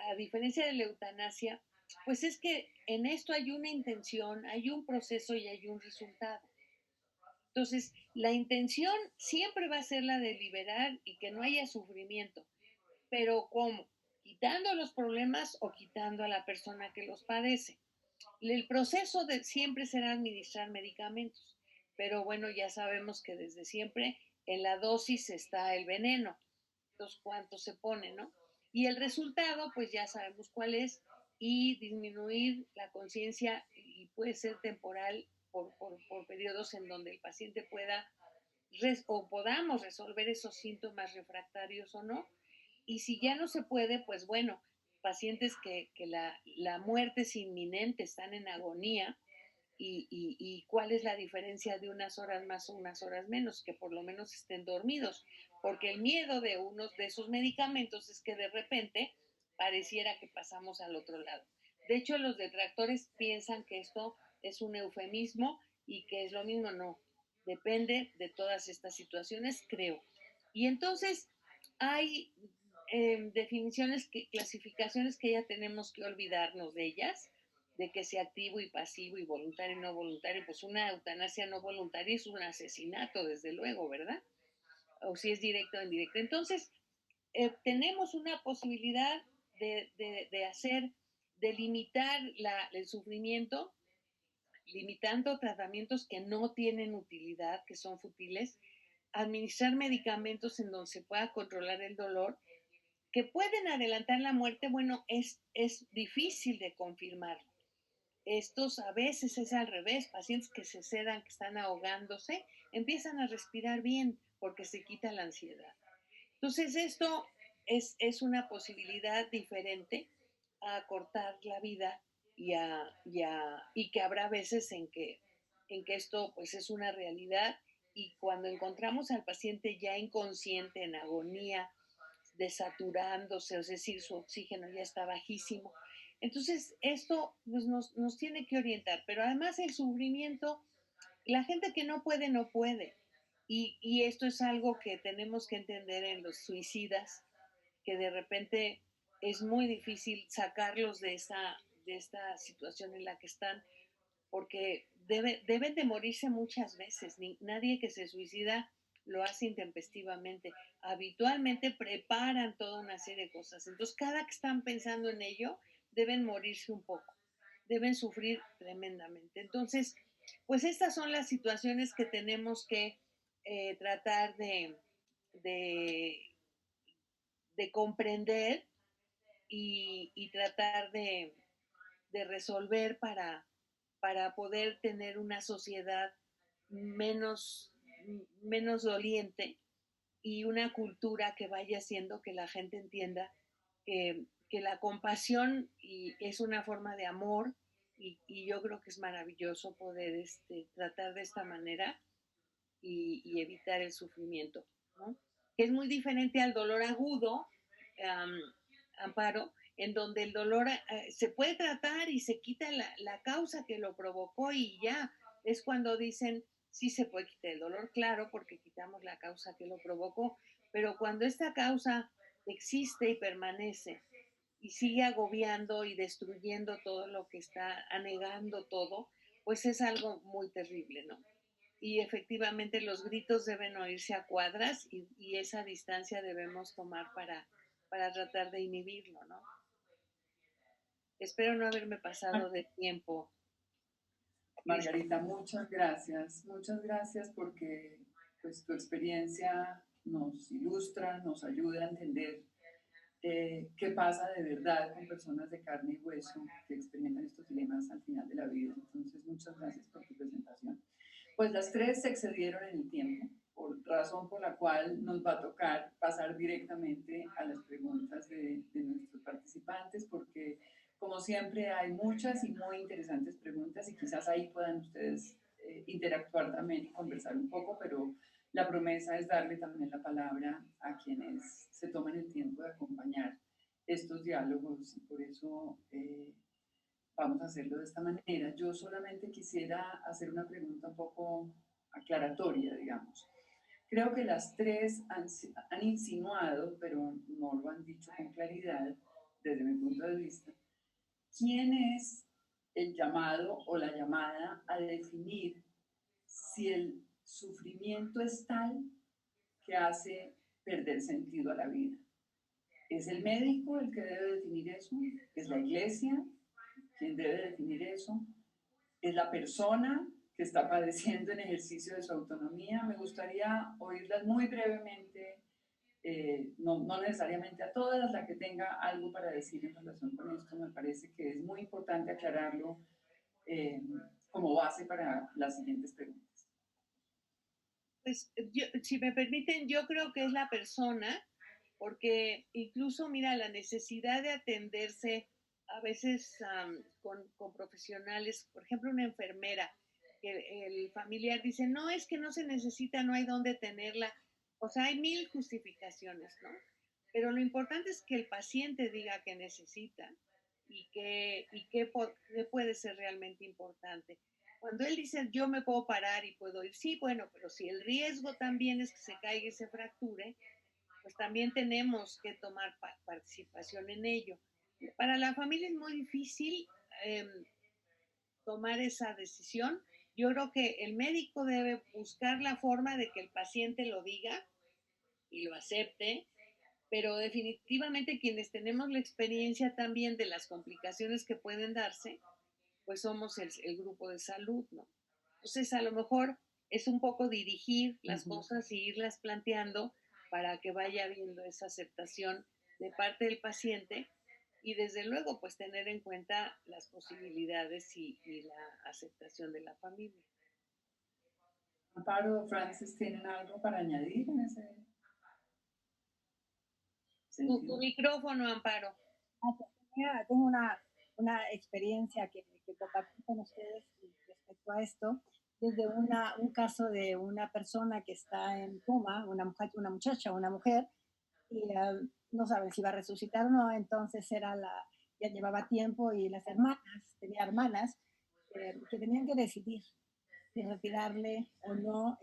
a diferencia de la eutanasia, pues es que en esto hay una intención, hay un proceso y hay un resultado. Entonces, la intención siempre va a ser la de liberar y que no haya sufrimiento, pero ¿cómo? Quitando los problemas o quitando a la persona que los padece. El proceso siempre será administrar medicamentos, pero bueno, ya sabemos que desde siempre en la dosis está el veneno. Entonces, ¿cuánto se pone, no? Y el resultado, pues ya sabemos cuál es, y disminuir la conciencia, y puede ser temporal por periodos en donde el paciente pueda o podamos resolver esos síntomas refractarios o no. Y si ya no se puede, pues bueno, pacientes que la muerte es inminente, están en agonía, y cuál es la diferencia de unas horas más o unas horas menos, que por lo menos estén dormidos, porque el miedo de unos de esos medicamentos es que de repente pareciera que pasamos al otro lado. De hecho, los detractores piensan que esto es un eufemismo y que es lo mismo. No, depende de todas estas situaciones, creo. Y entonces hay definiciones, clasificaciones que ya tenemos que olvidarnos de ellas, de que sea activo y pasivo y voluntario y no voluntario. Pues una eutanasia no voluntaria es un asesinato, desde luego, ¿verdad? O si es directo o indirecto. Entonces, tenemos una posibilidad de hacer, de limitar el sufrimiento, limitando tratamientos que no tienen utilidad, que son fútiles, administrar medicamentos en donde se pueda controlar el dolor, que pueden adelantar la muerte. Bueno, es difícil de confirmar. Estos a veces es al revés, pacientes que se sedan, que están ahogándose, empiezan a respirar bien porque se quita la ansiedad. Entonces esto es una posibilidad diferente a acortar la vida y que habrá veces en que esto pues es una realidad, y cuando encontramos al paciente ya inconsciente, en agonía, desaturándose, es decir, su oxígeno ya está bajísimo. Entonces, esto pues, nos tiene que orientar, pero además el sufrimiento, la gente que no puede, no puede. Y esto es algo que tenemos que entender en los suicidas, que de repente es muy difícil sacarlos de esta situación en la que están, porque deben de morirse muchas veces. Nadie que se suicida lo hace intempestivamente. Habitualmente preparan toda una serie de cosas. Entonces, cada que están pensando en ello, deben morirse un poco, deben sufrir tremendamente. Entonces, pues estas son las situaciones que tenemos que tratar de, de comprender y tratar de resolver para poder tener una sociedad menos, menos doliente, y una cultura que vaya haciendo que la gente entienda que la compasión es una forma de amor, y yo creo que es maravilloso poder tratar de esta manera y evitar el sufrimiento, ¿no? Que es muy diferente al dolor agudo, um, Amparo, en donde el dolor se puede tratar y se quita la causa que lo provocó, y ya es cuando dicen, sí se puede quitar el dolor, claro, porque quitamos la causa que lo provocó, pero cuando esta causa existe y permanece y sigue agobiando y destruyendo todo lo que está, anegando todo, pues es algo muy terrible, ¿no? Y efectivamente los gritos deben oírse a cuadras, y esa distancia debemos tomar para tratar de inhibirlo, ¿no? Espero no haberme pasado de tiempo. Margarita, muchas gracias porque pues, tu experiencia nos ilustra, nos ayuda a entender qué pasa de verdad con personas de carne y hueso que experimentan estos dilemas al final de la vida. Entonces, muchas gracias por tu presentación. Pues las tres se excedieron en el tiempo, por razón por la cual nos va a tocar pasar directamente a las preguntas de nuestros participantes, porque como siempre hay muchas y muy interesantes preguntas y quizás ahí puedan ustedes interactuar también y conversar un poco, pero la promesa es darle también la palabra a quienes se toman el tiempo de acompañar estos diálogos y por eso vamos a hacerlo de esta manera. Yo solamente quisiera hacer una pregunta un poco aclaratoria, digamos. Creo que las tres han insinuado, pero no lo han dicho con claridad, desde mi punto de vista, quién es el llamado o la llamada a definir si el sufrimiento es tal que hace perder sentido a la vida. ¿Es el médico el que debe definir eso? ¿Es la iglesia quien debe definir eso? ¿Es la persona que está padeciendo en ejercicio de su autonomía? Me gustaría oírlas muy brevemente, no necesariamente a todas, la que tenga algo para decir en relación con esto. Me parece que es muy importante aclararlo eh, como base para las siguientes preguntas. Pues si me permiten, yo creo que es la persona, porque incluso, mira, la necesidad de atenderse a veces con profesionales, por ejemplo, una enfermera, que el familiar dice, no, es que no se necesita, no hay dónde tenerla. O sea, hay mil justificaciones, ¿no? Pero lo importante es que el paciente diga que necesita y que puede ser realmente importante. Cuando él dice, yo me puedo parar y puedo ir, sí, bueno, pero si el riesgo también es que se caiga y se fracture, pues también tenemos que tomar participación en ello. Para la familia es muy difícil eh, tomar esa decisión. Yo creo que el médico debe buscar la forma de que el paciente lo diga y lo acepte, pero definitivamente quienes tenemos la experiencia también de las complicaciones que pueden darse, pues somos el grupo de salud, ¿no? Entonces, a lo mejor es un poco dirigir las cosas y irlas planteando para que vaya habiendo esa aceptación de parte del paciente y desde luego, pues tener en cuenta las posibilidades y la aceptación de la familia. Amparo, Francis, ¿tienen algo para añadir en ese Tu sentido? micrófono, Amparo. Tengo una experiencia que compartir con ustedes respecto a esto, desde un caso de una persona que está en coma, una mujer, y no saben si va a resucitar o no, entonces ya llevaba tiempo y las hermanas, tenía hermanas, que tenían que decidir si retirarle o no,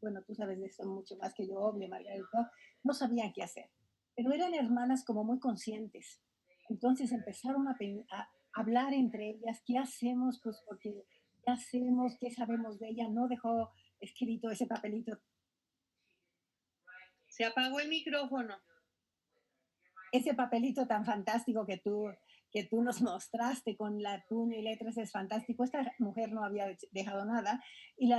bueno, tú sabes de esto mucho más que yo, obvio, Margarita, no sabían qué hacer, pero eran hermanas como muy conscientes. Entonces empezaron a hablar entre ellas, ¿qué hacemos? Pues porque, ¿qué hacemos? ¿Qué sabemos de ella? No dejó escrito ese papelito. Se apagó el micrófono. Ese papelito tan fantástico que tú nos mostraste con la puño y letras es fantástico. Esta mujer no había dejado nada y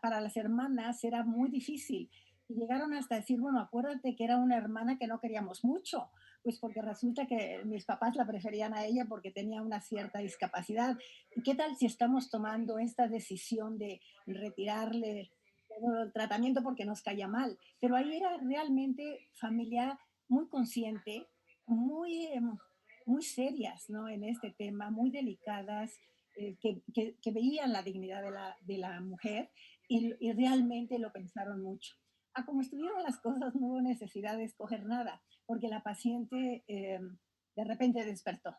para las hermanas era muy difícil. Y llegaron hasta decir, bueno, acuérdate que era una hermana que no queríamos mucho, pues porque resulta que mis papás la preferían a ella porque tenía una cierta discapacidad. ¿Y qué tal si estamos tomando esta decisión de retirarle todo el tratamiento porque nos caía mal? Pero ahí era realmente familia muy consciente, muy, muy serias, ¿no? En este tema, muy delicadas, que veían la dignidad de la mujer y realmente lo pensaron mucho. Como estuvieron las cosas, no hubo necesidad de escoger nada, porque la paciente de repente despertó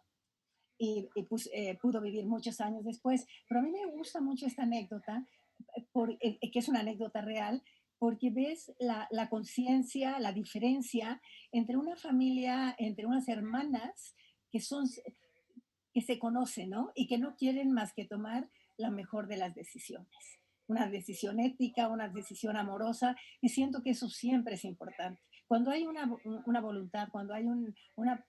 y pues, pudo vivir muchos años después. Pero a mí me gusta mucho esta anécdota, que es una anécdota real, porque ves la conciencia, la diferencia entre una familia, entre unas hermanas que son que se conocen, ¿no? Y que no quieren más que tomar la mejor de las decisiones. Una decisión ética, una decisión amorosa, y siento que eso siempre es importante. Cuando hay una voluntad, cuando hay un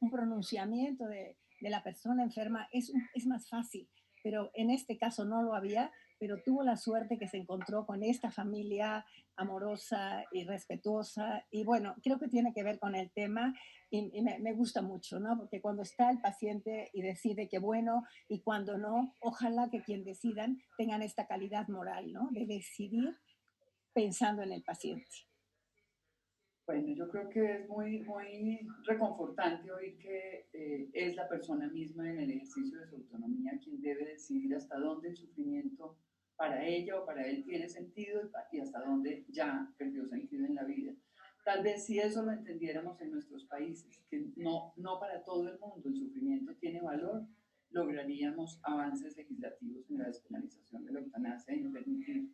pronunciamiento de la persona enferma, es más fácil, pero en este caso no lo había pero tuvo la suerte que se encontró con esta familia amorosa y respetuosa. Y bueno, creo que tiene que ver con el tema y me gusta mucho, ¿no? Porque cuando está el paciente y decide que bueno, y cuando no, ojalá que quien decidan tengan esta calidad moral, ¿no? De decidir pensando en el paciente. Bueno, yo creo que es muy reconfortante oír que es la persona misma en el ejercicio de su autonomía quien debe decidir hasta dónde el sufrimiento para ella o para él tiene sentido y hasta dónde ya perdió sentido en la vida. Tal vez si eso lo entendiéramos en nuestros países, que no para todo el mundo el sufrimiento tiene valor, lograríamos avances legislativos en la despenalización de la eutanasia y en permitir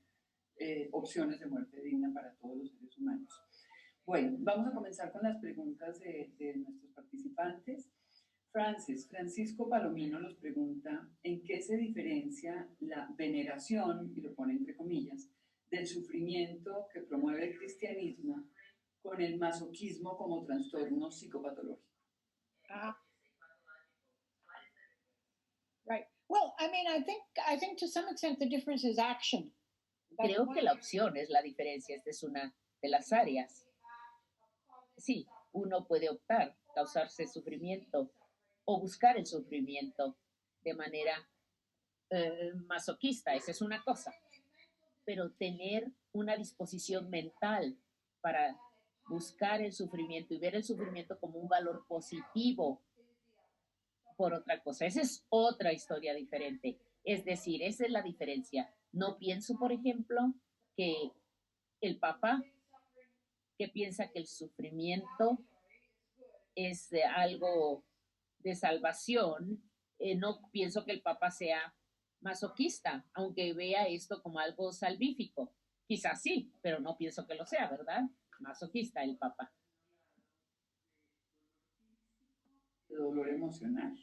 opciones de muerte digna para todos los seres humanos. Bueno, vamos a comenzar con las preguntas de nuestros participantes. Francisco Palomino nos pregunta en qué se diferencia la veneración, y lo pone entre comillas, del sufrimiento que promueve el cristianismo con el masoquismo como trastorno psicopatológico. Right. Well, I mean, I think to some extent the difference is action. Creo que la opción es la diferencia. Esta es una de las áreas. Sí, uno puede optar, causarse sufrimiento o buscar el sufrimiento de manera masoquista, esa es una cosa, pero tener una disposición mental para buscar el sufrimiento y ver el sufrimiento como un valor positivo por otra cosa, esa es otra historia diferente. Es decir, esa es la diferencia. No pienso, por ejemplo, que el Papa, que piensa que el sufrimiento es algo de salvación, no pienso que el Papa sea masoquista, aunque vea esto como algo salvífico. Quizás sí, pero no pienso que lo sea, ¿verdad? Masoquista el Papa. El dolor emocional.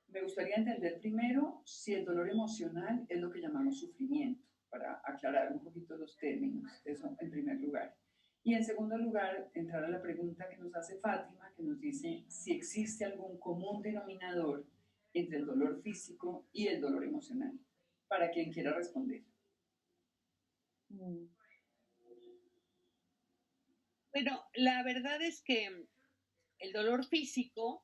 Me gustaría entender primero si el dolor emocional es lo que llamamos sufrimiento, para aclarar un poquito los términos, eso en primer lugar. Y en segundo lugar, entrar a la pregunta que nos hace Fátima, que nos dice si existe algún común denominador entre el dolor físico y el dolor emocional, para quien quiera responder. Bueno, la verdad es que el dolor físico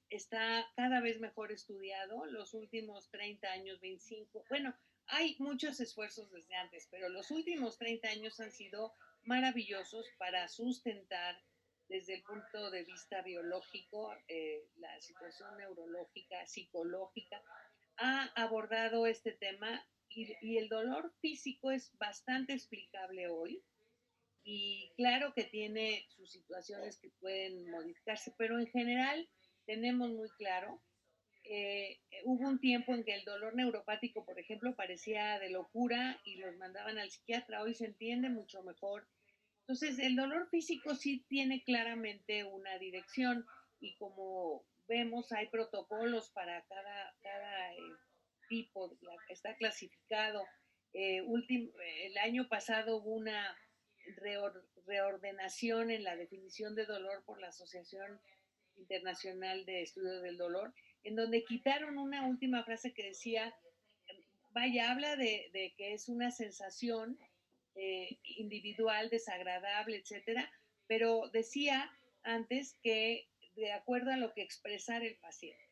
está cada vez mejor estudiado. Los últimos 30 años, 25, bueno, hay muchos esfuerzos desde antes, pero los últimos 30 años han sido maravillosos para sustentar desde el punto de vista biológico la situación neurológica, psicológica. Ha abordado este tema y el dolor físico es bastante explicable hoy. Y claro que tiene sus situaciones que pueden modificarse, pero en general tenemos muy claro, hubo un tiempo en que el dolor neuropático, por ejemplo, parecía de locura y los mandaban al psiquiatra, hoy se entiende mucho mejor. Entonces, el dolor físico sí tiene claramente una dirección y como vemos hay protocolos para cada tipo, está clasificado. El año pasado hubo una reordenación en la definición de dolor por la Asociación Internacional de Estudios del Dolor, en donde quitaron una última frase que decía, vaya, habla de que es una sensación individual, desagradable, etcétera, pero decía antes que de acuerdo a lo que expresara el paciente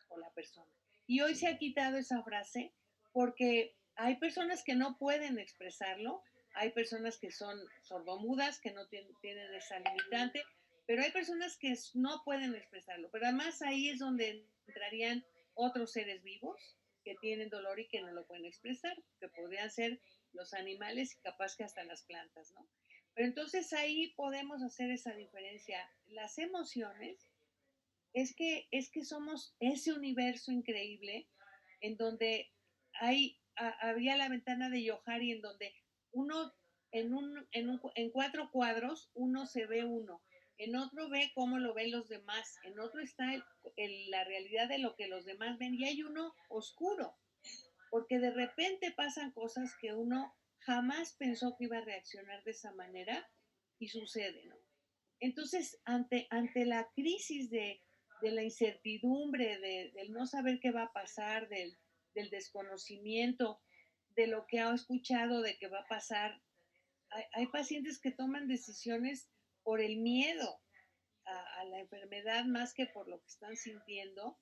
o la persona. Y hoy se ha quitado esa frase porque hay personas que no pueden expresarlo, hay personas que son sordomudas, que no tienen esa limitante, pero hay personas que no pueden expresarlo. Pero además ahí es donde entrarían otros seres vivos que tienen dolor y que no lo pueden expresar, que podrían ser los animales y capaz que hasta las plantas, ¿no? Pero entonces ahí podemos hacer esa diferencia. Las emociones es que somos ese universo increíble en donde había la ventana de Johari en donde uno en 4 cuadros uno se ve uno, en otro ve cómo lo ven los demás, en otro está la realidad de lo que los demás ven y hay uno oscuro, porque de repente pasan cosas que uno jamás pensó que iba a reaccionar de esa manera y sucede, ¿no? Entonces, ante la crisis de la incertidumbre, del no saber qué va a pasar, del desconocimiento, de lo que ha escuchado, de que va a pasar. Hay pacientes que toman decisiones por el miedo a la enfermedad más que por lo que están sintiendo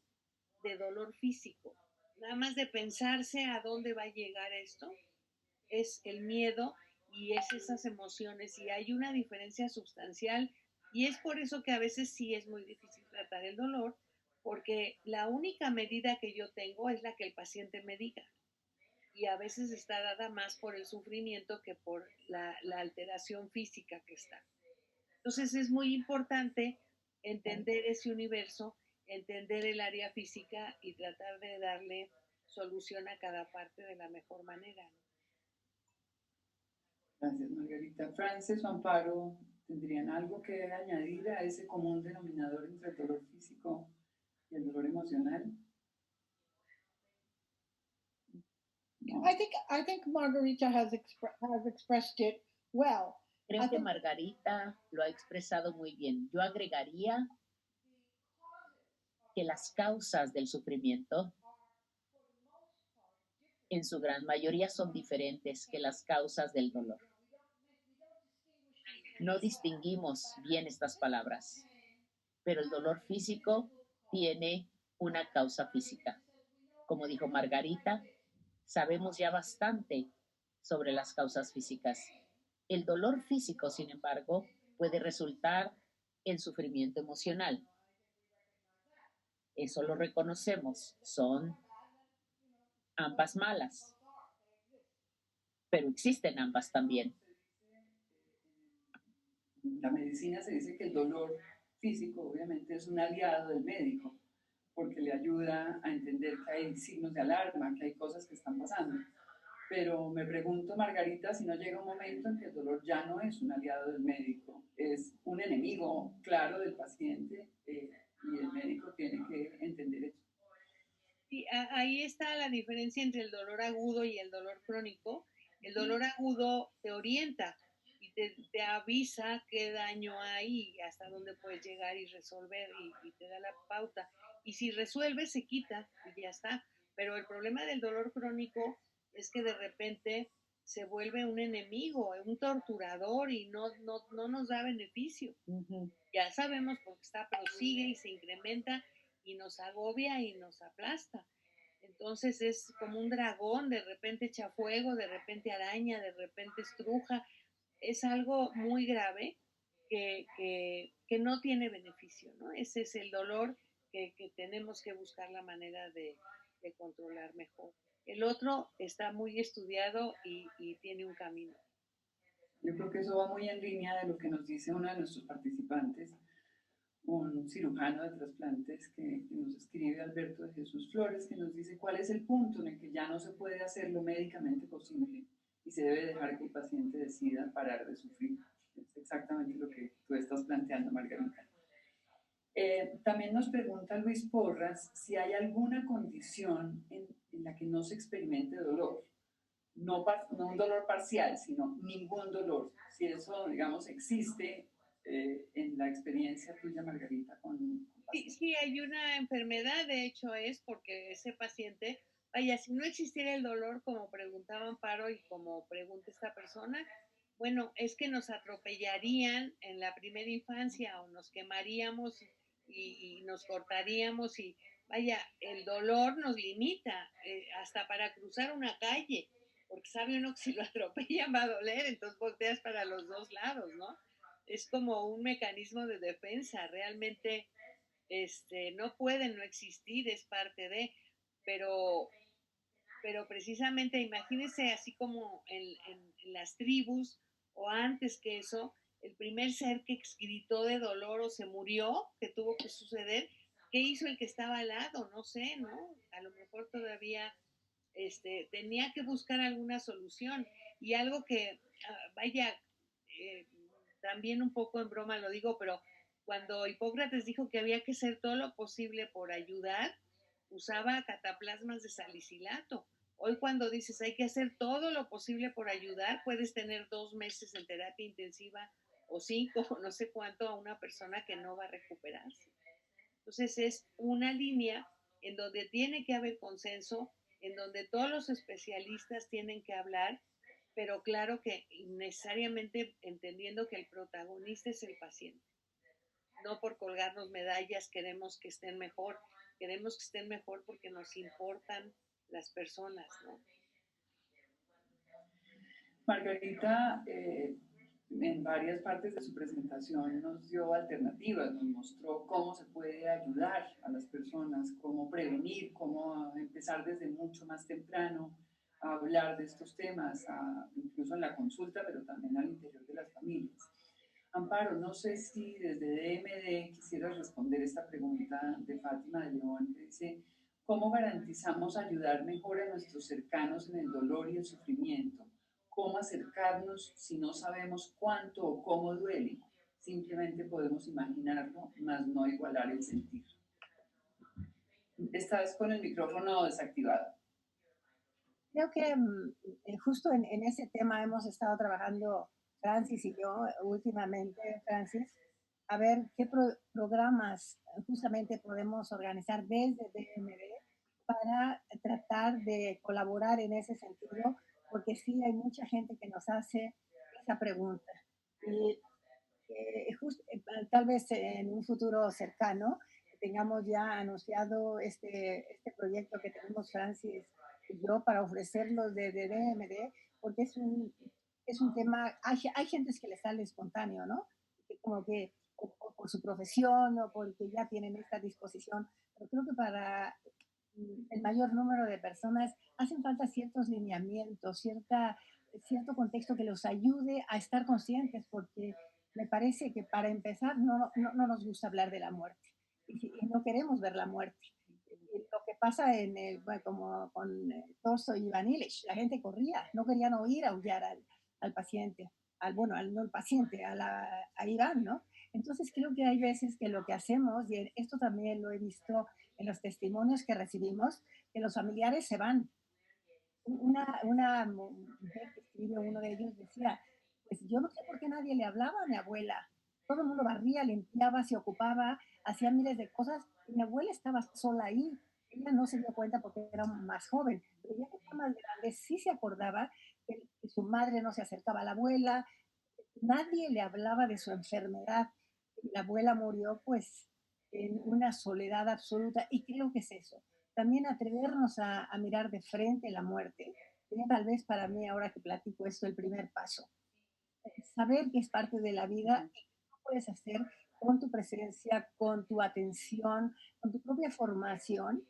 de dolor físico. Nada más de pensarse a dónde va a llegar esto, es el miedo y es esas emociones. Y hay una diferencia sustancial y es por eso que a veces sí es muy difícil tratar el dolor, porque la única medida que yo tengo es la que el paciente me diga. Y a veces está dada más por el sufrimiento que por la alteración física que está. Entonces es muy importante entender ese universo, entender el área física y tratar de darle solución a cada parte de la mejor manera, ¿no? Gracias, Margarita. Frances o Amparo, ¿tendrían algo que añadir a ese común denominador entre el dolor físico y el dolor emocional? No. I think Margarita has expressed it well. Creo que Margarita lo ha expresado muy bien. Yo agregaría que las causas del sufrimiento en su gran mayoría son diferentes que las causas del dolor. No distinguimos bien estas palabras, pero el dolor físico tiene una causa física. Como dijo Margarita, sabemos ya bastante sobre las causas físicas. El dolor físico, sin embargo, puede resultar en sufrimiento emocional. Eso lo reconocemos, son ambas malas, pero existen ambas también. La medicina se dice que el dolor físico obviamente es un aliado del médico, porque le ayuda a entender que hay signos de alarma, que hay cosas que están pasando. Pero me pregunto, Margarita, si no llega un momento en que el dolor ya no es un aliado del médico, es un enemigo claro del paciente y el médico tiene que entender eso. Sí, ahí está la diferencia entre el dolor agudo y el dolor crónico. El dolor agudo te orienta y te avisa qué daño hay y hasta dónde puedes llegar y resolver y te da la pauta. Y si resuelves, se quita y ya está. Pero el problema del dolor crónico es que de repente se vuelve un enemigo, un torturador y no nos da beneficio. Ya sabemos por qué está, pero sigue y se incrementa y nos agobia y nos aplasta. Entonces es como un dragón, de repente echa fuego, de repente araña, de repente estruja. Es algo muy grave que no tiene beneficio, ¿no? Ese es el dolor que tenemos que buscar la manera de controlar mejor. El otro está muy estudiado y tiene un camino. Yo creo que eso va muy en línea de lo que nos dice uno de nuestros participantes, un cirujano de trasplantes que nos escribe, Alberto de Jesús Flores, que nos dice cuál es el punto en el que ya no se puede hacer lo médicamente posible y se debe dejar que el paciente decida parar de sufrir. Es exactamente lo que tú estás planteando, Margarita. También nos pregunta Luis Porras si hay alguna condición en la que no se experimente dolor. No un dolor parcial, sino ningún dolor. Si eso, digamos, existe en la experiencia tuya, Margarita, con sí, hay una enfermedad, de hecho es porque ese paciente, vaya, si no existiera el dolor, como preguntaba Amparo y como pregunta esta persona, bueno, es que nos atropellarían en la primera infancia o nos quemaríamos y nos cortaríamos y vaya, el dolor nos limita hasta para cruzar una calle, porque sabe uno que si lo atropellan va a doler, entonces volteas para los dos lados, ¿no? Es como un mecanismo de defensa, realmente no pueden no existir, es parte de, pero, pero precisamente imagínense así como en las tribus o antes que eso, el primer ser que gritó de dolor o se murió, que tuvo que suceder, ¿qué hizo el que estaba al lado? No sé, ¿no? A lo mejor todavía tenía que buscar alguna solución y algo que, vaya, también un poco en broma lo digo, pero cuando Hipócrates dijo que había que hacer todo lo posible por ayudar, usaba cataplasmas de salicilato. Hoy cuando dices hay que hacer todo lo posible por ayudar, puedes tener 2 meses en terapia intensiva o 5, no sé cuánto, a una persona que no va a recuperarse. Entonces es una línea en donde tiene que haber consenso en donde todos los especialistas tienen que hablar, pero claro que necesariamente entendiendo que el protagonista es el paciente. No por colgarnos medallas queremos que estén mejor porque nos importan las personas, ¿no? Margarita, en varias partes de su presentación nos dio alternativas, nos mostró cómo se puede ayudar a las personas, cómo prevenir, cómo empezar desde mucho más temprano a hablar de estos temas, incluso en la consulta, pero también al interior de las familias. Amparo, no sé si desde DMD quisieras responder esta pregunta de Fátima de León, que dice, ¿cómo garantizamos ayudar mejor a nuestros cercanos en el dolor y el sufrimiento? ¿Cómo acercarnos si no sabemos cuánto o cómo duele? Simplemente podemos imaginarlo, mas no igualar el sentir. Estás con el micrófono desactivado. Creo que justo en ese tema hemos estado trabajando Francis y yo últimamente, Francis, a ver qué programas justamente podemos organizar desde DMD para tratar de colaborar en ese sentido, porque sí hay mucha gente que nos hace esa pregunta. Y tal vez en un futuro cercano tengamos ya anunciado este proyecto que tenemos Francis y yo para ofrecerlo de DMD, porque es un tema, hay gentes que le sale espontáneo, ¿no? Que como que o por su profesión o porque ya tienen esta disposición, pero creo que para el mayor número de personas hacen falta ciertos lineamientos, cierto contexto que los ayude a estar conscientes, porque me parece que para empezar no nos gusta hablar de la muerte y no queremos ver la muerte. Y lo que pasa bueno, como con Tolstoy y Van Illich, la gente corría, no querían oír aullar al paciente, no al paciente, a Iván, ¿no? Entonces creo que hay veces que lo que hacemos, y esto también lo he visto en los testimonios que recibimos, que los familiares se van. Una mujer que escribió, uno de ellos decía, pues yo no sé por qué nadie le hablaba a mi abuela. Todo el mundo barría, limpiaba, se ocupaba, hacía miles de cosas. Y mi abuela estaba sola ahí. Ella no se dio cuenta porque era más joven, pero ya que estaba más grande, sí se acordaba que su madre no se acercaba a la abuela, nadie le hablaba de su enfermedad. La abuela murió pues en una soledad absoluta y creo que es eso. También atrevernos a mirar de frente la muerte. Sería tal vez para mí, ahora que platico esto, el primer paso. Saber que es parte de la vida y que tú puedes hacer con tu presencia, con tu atención, con tu propia formación,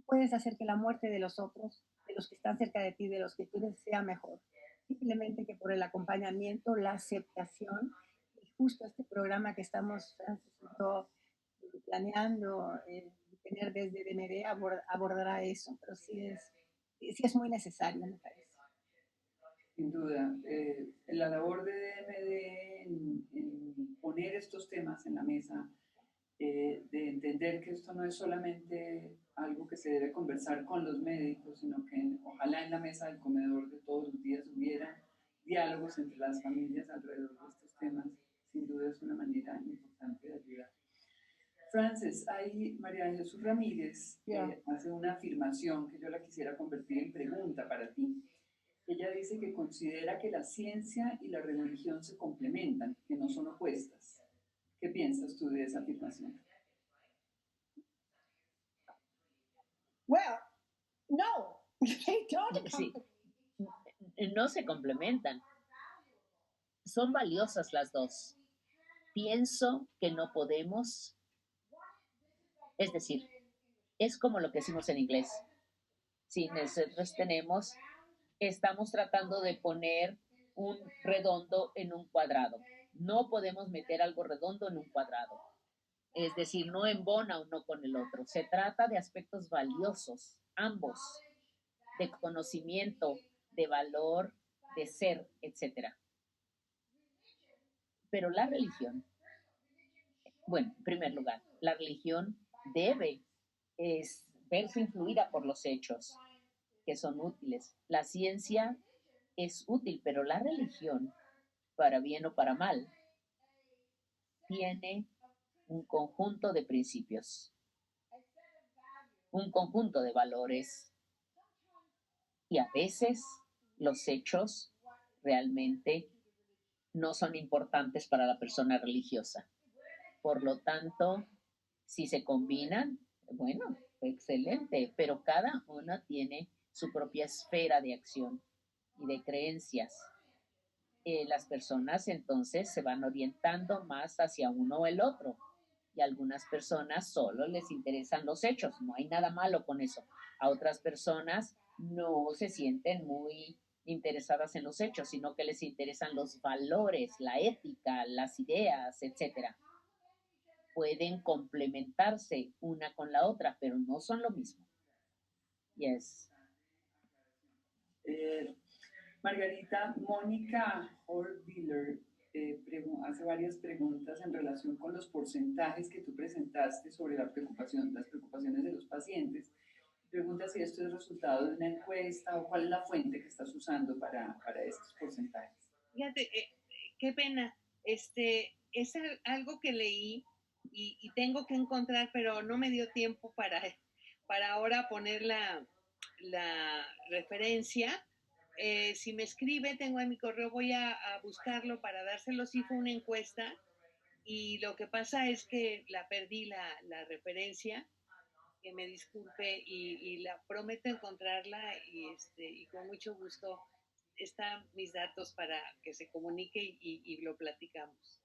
puedes hacer que la muerte de los otros, de los que están cerca de ti, de los que quieres, sea mejor. Simplemente que por el acompañamiento, la aceptación, y justo este programa que estamos planeando tener desde DMD abordará eso, pero sí es muy necesario, me parece. Sin duda, la labor de DMD en poner estos temas en la mesa, de entender que esto no es solamente algo que se debe conversar con los médicos, sino que ojalá en la mesa del comedor de todos los días hubiera diálogos entre las familias alrededor de estos temas, sin duda es una manera importante de ayudar. Frances, ahí María de Jesús Ramírez hace una afirmación que yo la quisiera convertir en pregunta para ti. Ella dice que considera que la ciencia y la religión se complementan, que no son opuestas. ¿Qué piensas tú de esa afirmación? Well, no, they don't. Sí, no se complementan. Son valiosas las dos. Pienso que no podemos, es decir, es como lo que decimos en inglés. Si nosotros estamos tratando de poner un redondo en un cuadrado. No podemos meter algo redondo en un cuadrado. Es decir, no embona uno con el otro. Se trata de aspectos valiosos, ambos, de conocimiento, de valor, de ser, etc. Pero la religión, bueno, en primer lugar, la religión debe verse influida por los hechos que son útiles. La ciencia es útil, pero la religión, para bien o para mal, tiene un conjunto de principios, un conjunto de valores Y a veces los hechos realmente no son importantes para la persona religiosa. Por lo tanto, si se combinan, bueno, excelente, pero cada una tiene su propia esfera de acción y de creencias. Las personas entonces se van orientando más hacia uno o el otro. Y a algunas personas solo les interesan los hechos, no hay nada malo con eso. A otras personas no se sienten muy interesadas en los hechos, sino que les interesan los valores, la ética, las ideas, etcétera. Pueden complementarse una con la otra, pero no son lo mismo. Yes. Margarita, Mónica Horviller hace varias preguntas en relación con los porcentajes que tú presentaste sobre las preocupaciones de los pacientes. Pregunta si esto es resultado de una encuesta o cuál es la fuente que estás usando para estos porcentajes. Fíjate, qué pena. Es algo que leí y tengo que encontrar, pero no me dio tiempo para ahora poner la referencia. Si me escribe, tengo en mi correo, voy a buscarlo para dárselo. Sí fue una encuesta y lo que pasa es que la perdí la referencia, que me disculpe y la prometo encontrarla y con mucho gusto están mis datos para que se comunique y lo platicamos.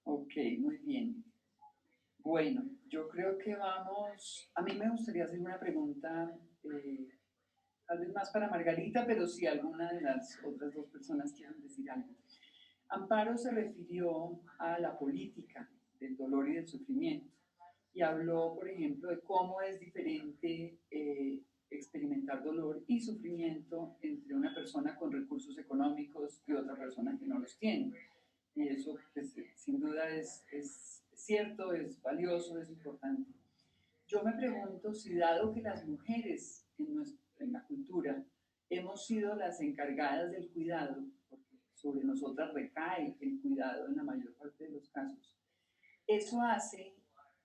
Ok, muy bien. Bueno, yo creo que vamos, a mí me gustaría hacer una pregunta, tal vez más para Margarita, pero si alguna de las otras dos personas quieren decir algo. Amparo se refirió a la política del dolor y del sufrimiento y habló, por ejemplo, de cómo es diferente experimentar dolor y sufrimiento entre una persona con recursos económicos y otra persona que no los tiene. Y eso, pues, sin duda, es cierto, es valioso, es importante. Yo me pregunto si, dado que las mujeres en la cultura hemos sido las encargadas del cuidado, porque sobre nosotras recae el cuidado en la mayor parte de los casos, eso hace,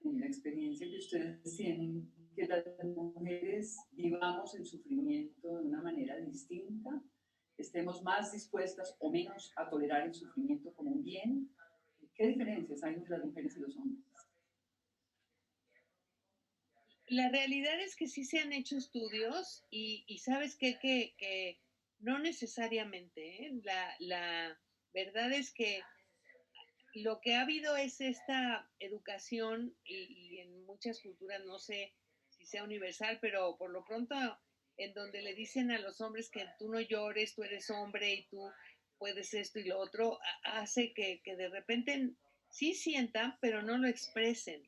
en la experiencia que ustedes tienen, que las mujeres vivamos el sufrimiento de una manera distinta, estemos más dispuestas o menos a tolerar el sufrimiento como un bien. ¿Qué diferencias hay entre las mujeres y los hombres? La realidad es que sí se han hecho estudios y sabes que no necesariamente. La verdad es que lo que ha habido es esta educación y en muchas culturas, no sé si sea universal, pero por lo pronto en donde le dicen a los hombres que tú no llores, tú eres hombre y tú puedes esto y lo otro, hace que de repente sí sientan, pero no lo expresen.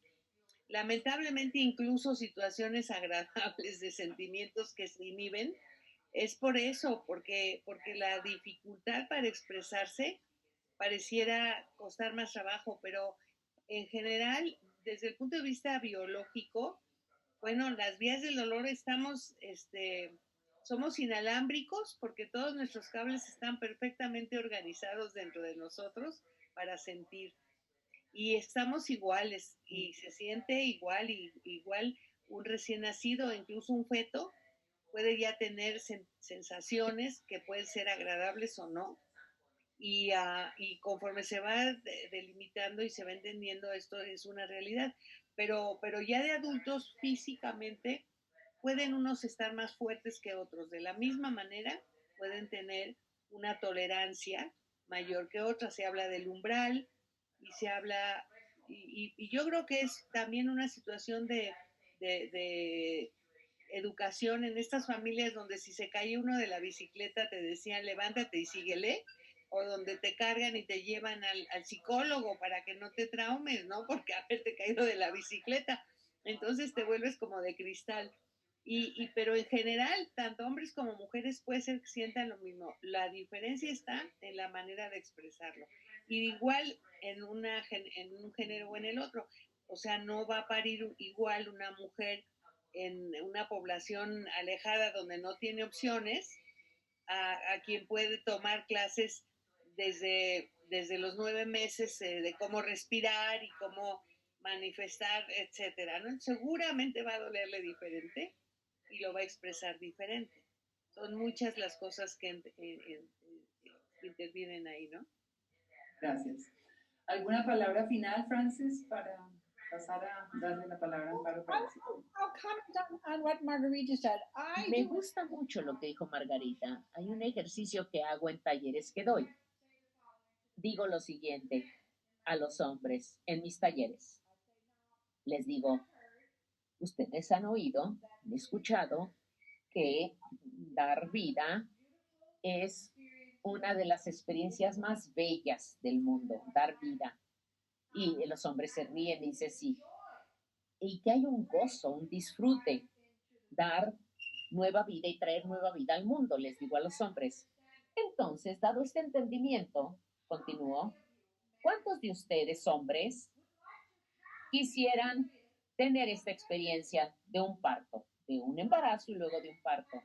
Lamentablemente, incluso situaciones agradables de sentimientos que se inhiben, es por eso, porque la dificultad para expresarse pareciera costar más trabajo, pero en general, desde el punto de vista biológico, bueno, las vías del dolor somos inalámbricos porque todos nuestros cables están perfectamente organizados dentro de nosotros para sentir y estamos iguales y se siente igual y igual un recién nacido, incluso un feto puede ya tener sensaciones que pueden ser agradables o no y conforme se va delimitando y se va entendiendo esto es una realidad, pero ya de adultos físicamente pueden unos estar más fuertes que otros, de la misma manera pueden tener una tolerancia mayor que otras, se habla del umbral y se habla, y yo creo que es también una situación de educación en estas familias donde si se cae uno de la bicicleta te decían levántate y síguele, o donde te cargan y te llevan al psicólogo para que no te traumes, ¿no? Porque haberte caído de la bicicleta. Entonces te vuelves como de cristal. Pero en general, tanto hombres como mujeres puede ser que sientan lo mismo. La diferencia está en la manera de expresarlo. Y igual en un género o en el otro. O sea, no va a parir igual una mujer en una población alejada donde no tiene opciones a quien puede tomar clases desde los 9 meses de cómo respirar y cómo manifestar, etcétera, ¿no? Seguramente va a dolerle diferente y lo va a expresar diferente. Son muchas las cosas que intervienen ahí, ¿no? Gracias. ¿Alguna palabra final, Francis, para pasar a darle la palabra a Amparo? I'll comment on what Margarita said. Me gusta mucho lo que dijo Margarita. Hay un ejercicio que hago en talleres que doy. Digo lo siguiente a los hombres en mis talleres. Les digo, ustedes han oído, han escuchado que dar vida es una de las experiencias más bellas del mundo, dar vida. Y los hombres se ríen y dicen sí. Y que hay un gozo, un disfrute, dar nueva vida y traer nueva vida al mundo, les digo a los hombres. Entonces, dado este entendimiento, continúo, ¿cuántos de ustedes, hombres, quisieran tener esta experiencia de un parto, de un embarazo y luego de un parto?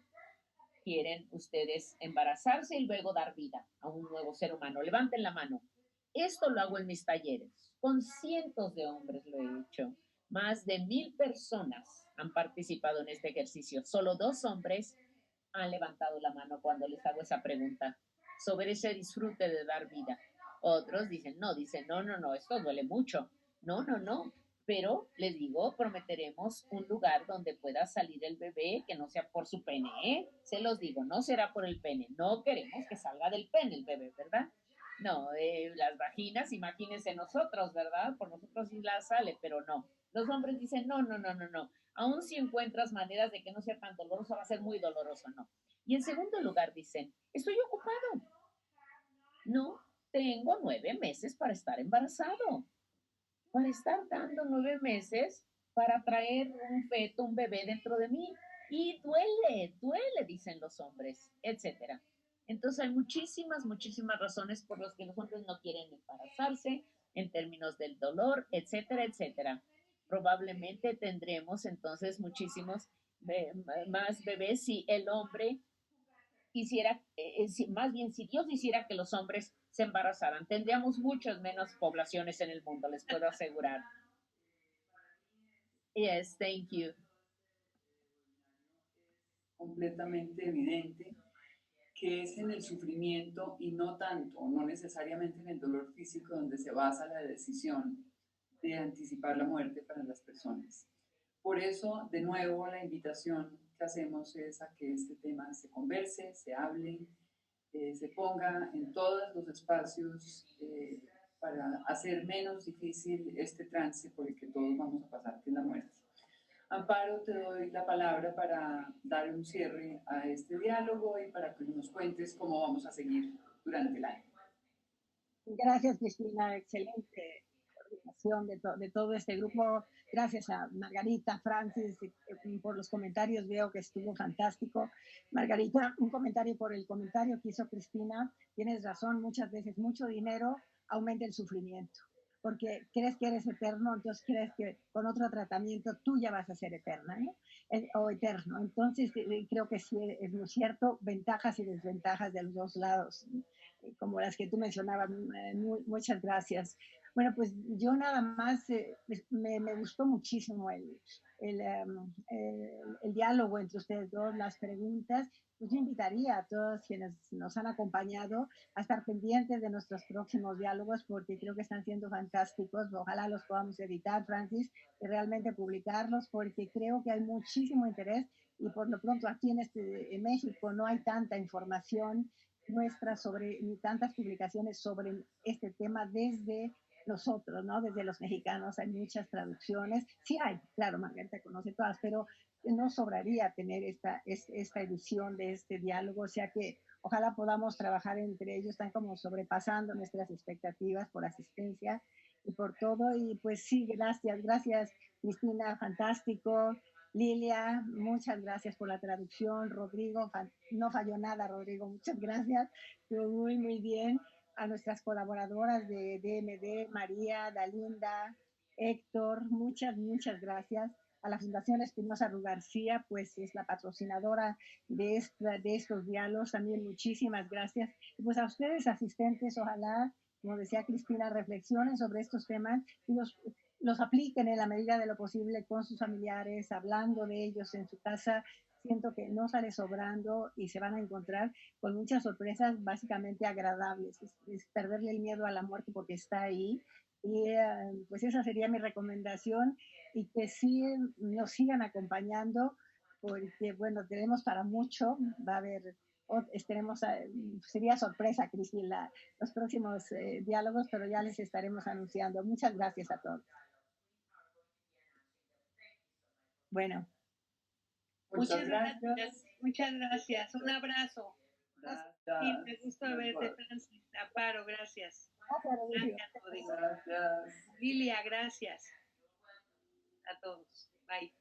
¿Quieren ustedes embarazarse y luego dar vida a un nuevo ser humano? Levanten la mano. Esto lo hago en mis talleres. Con cientos de hombres lo he hecho. Más de 1000 personas han participado en este ejercicio. Solo 2 hombres han levantado la mano cuando les hago esa pregunta sobre ese disfrute de dar vida. Otros dicen, no, esto duele mucho. No. Pero les digo, prometeremos un lugar donde pueda salir el bebé que no sea por su pene, ¿eh? Se los digo, no será por el pene. No queremos que salga del pene el bebé, ¿verdad? No, las vaginas, imagínense nosotros, ¿verdad? Por nosotros sí la sale, pero no. Los hombres dicen, no. Aún si encuentras maneras de que no sea tan doloroso, va a ser muy doloroso, no. Y en segundo lugar dicen, estoy ocupado. No, tengo 9 meses para estar embarazado. Para estar dando 9 meses para traer un feto, un bebé dentro de mí. Y duele, dicen los hombres, etcétera. Entonces hay muchísimas razones por las que los hombres no quieren embarazarse en términos del dolor, etcétera. Probablemente tendremos entonces muchísimos más bebés si el hombre quisiera, más bien si Dios hiciera que los hombres se embarazaran, tendríamos muchas menos poblaciones en el mundo, les puedo asegurar. Yes, thank you. Completamente evidente que es en el sufrimiento y no tanto, no necesariamente en el dolor físico donde se basa la decisión de anticipar la muerte para las personas. Por eso, de nuevo, la invitación que hacemos es a que este tema se converse, se hable, se ponga en todos los espacios para hacer menos difícil este trance por el que todos vamos a pasar, que es la muerte. Amparo, te doy la palabra para dar un cierre a este diálogo y para que nos cuentes cómo vamos a seguir durante el año. Gracias, Cristina. Excelente coordinación de todo este grupo. Gracias a Margarita, Francis, por los comentarios. Veo que estuvo fantástico. Margarita, un comentario por el comentario que hizo Cristina. Tienes razón, muchas veces mucho dinero aumenta el sufrimiento. Porque crees que eres eterno, entonces crees que con otro tratamiento tú ya vas a ser eterna, ¿no? O eterno. Entonces creo que sí es muy cierto, ventajas y desventajas de los dos lados, como las que tú mencionabas. Muchas gracias. Bueno, pues yo nada más me gustó muchísimo el diálogo entre ustedes dos, las preguntas. Pues yo invitaría a todos quienes nos han acompañado a estar pendientes de nuestros próximos diálogos porque creo que están siendo fantásticos. Ojalá los podamos editar, Francis, y realmente publicarlos porque creo que hay muchísimo interés y por lo pronto aquí en México no hay tanta información nuestra ni tantas publicaciones sobre este tema desde nosotros, ¿no? Desde los mexicanos hay muchas traducciones. Sí hay, claro, Margarita conoce todas, pero no sobraría tener esta edición de este diálogo, o sea que ojalá podamos trabajar entre ellos, están como sobrepasando nuestras expectativas por asistencia y por todo. Y pues sí, gracias Cristina, fantástico. Lilia, muchas gracias por la traducción. Rodrigo, no falló nada, Rodrigo, muchas gracias. Estuvo muy bien. A nuestras colaboradoras de DMD, María, Dalinda, Héctor, muchas gracias. A la Fundación Espinosa Rugarcía, pues es la patrocinadora de estos diálogos, también muchísimas gracias. Y pues a ustedes, asistentes, ojalá, como decía Cristina, reflexionen sobre estos temas y los apliquen en la medida de lo posible con sus familiares, hablando de ellos en su casa. siento que no sale sobrando y se van a encontrar con muchas sorpresas básicamente agradables. Es perderle el miedo a la muerte porque está ahí. Y pues esa sería mi recomendación y que sí nos sigan acompañando porque, bueno, tenemos para mucho. Va a haber, estaremos, sería sorpresa, Cristina, los próximos diálogos, pero ya les estaremos anunciando. Muchas gracias a todos. Bueno. Muchas gracias. Muchas gracias. Un abrazo. Gracias. Y me gusta verte, Francis. Amparo, gracias. Gracias, Rodrigo. Gracias. Lilia, gracias. A todos. Bye.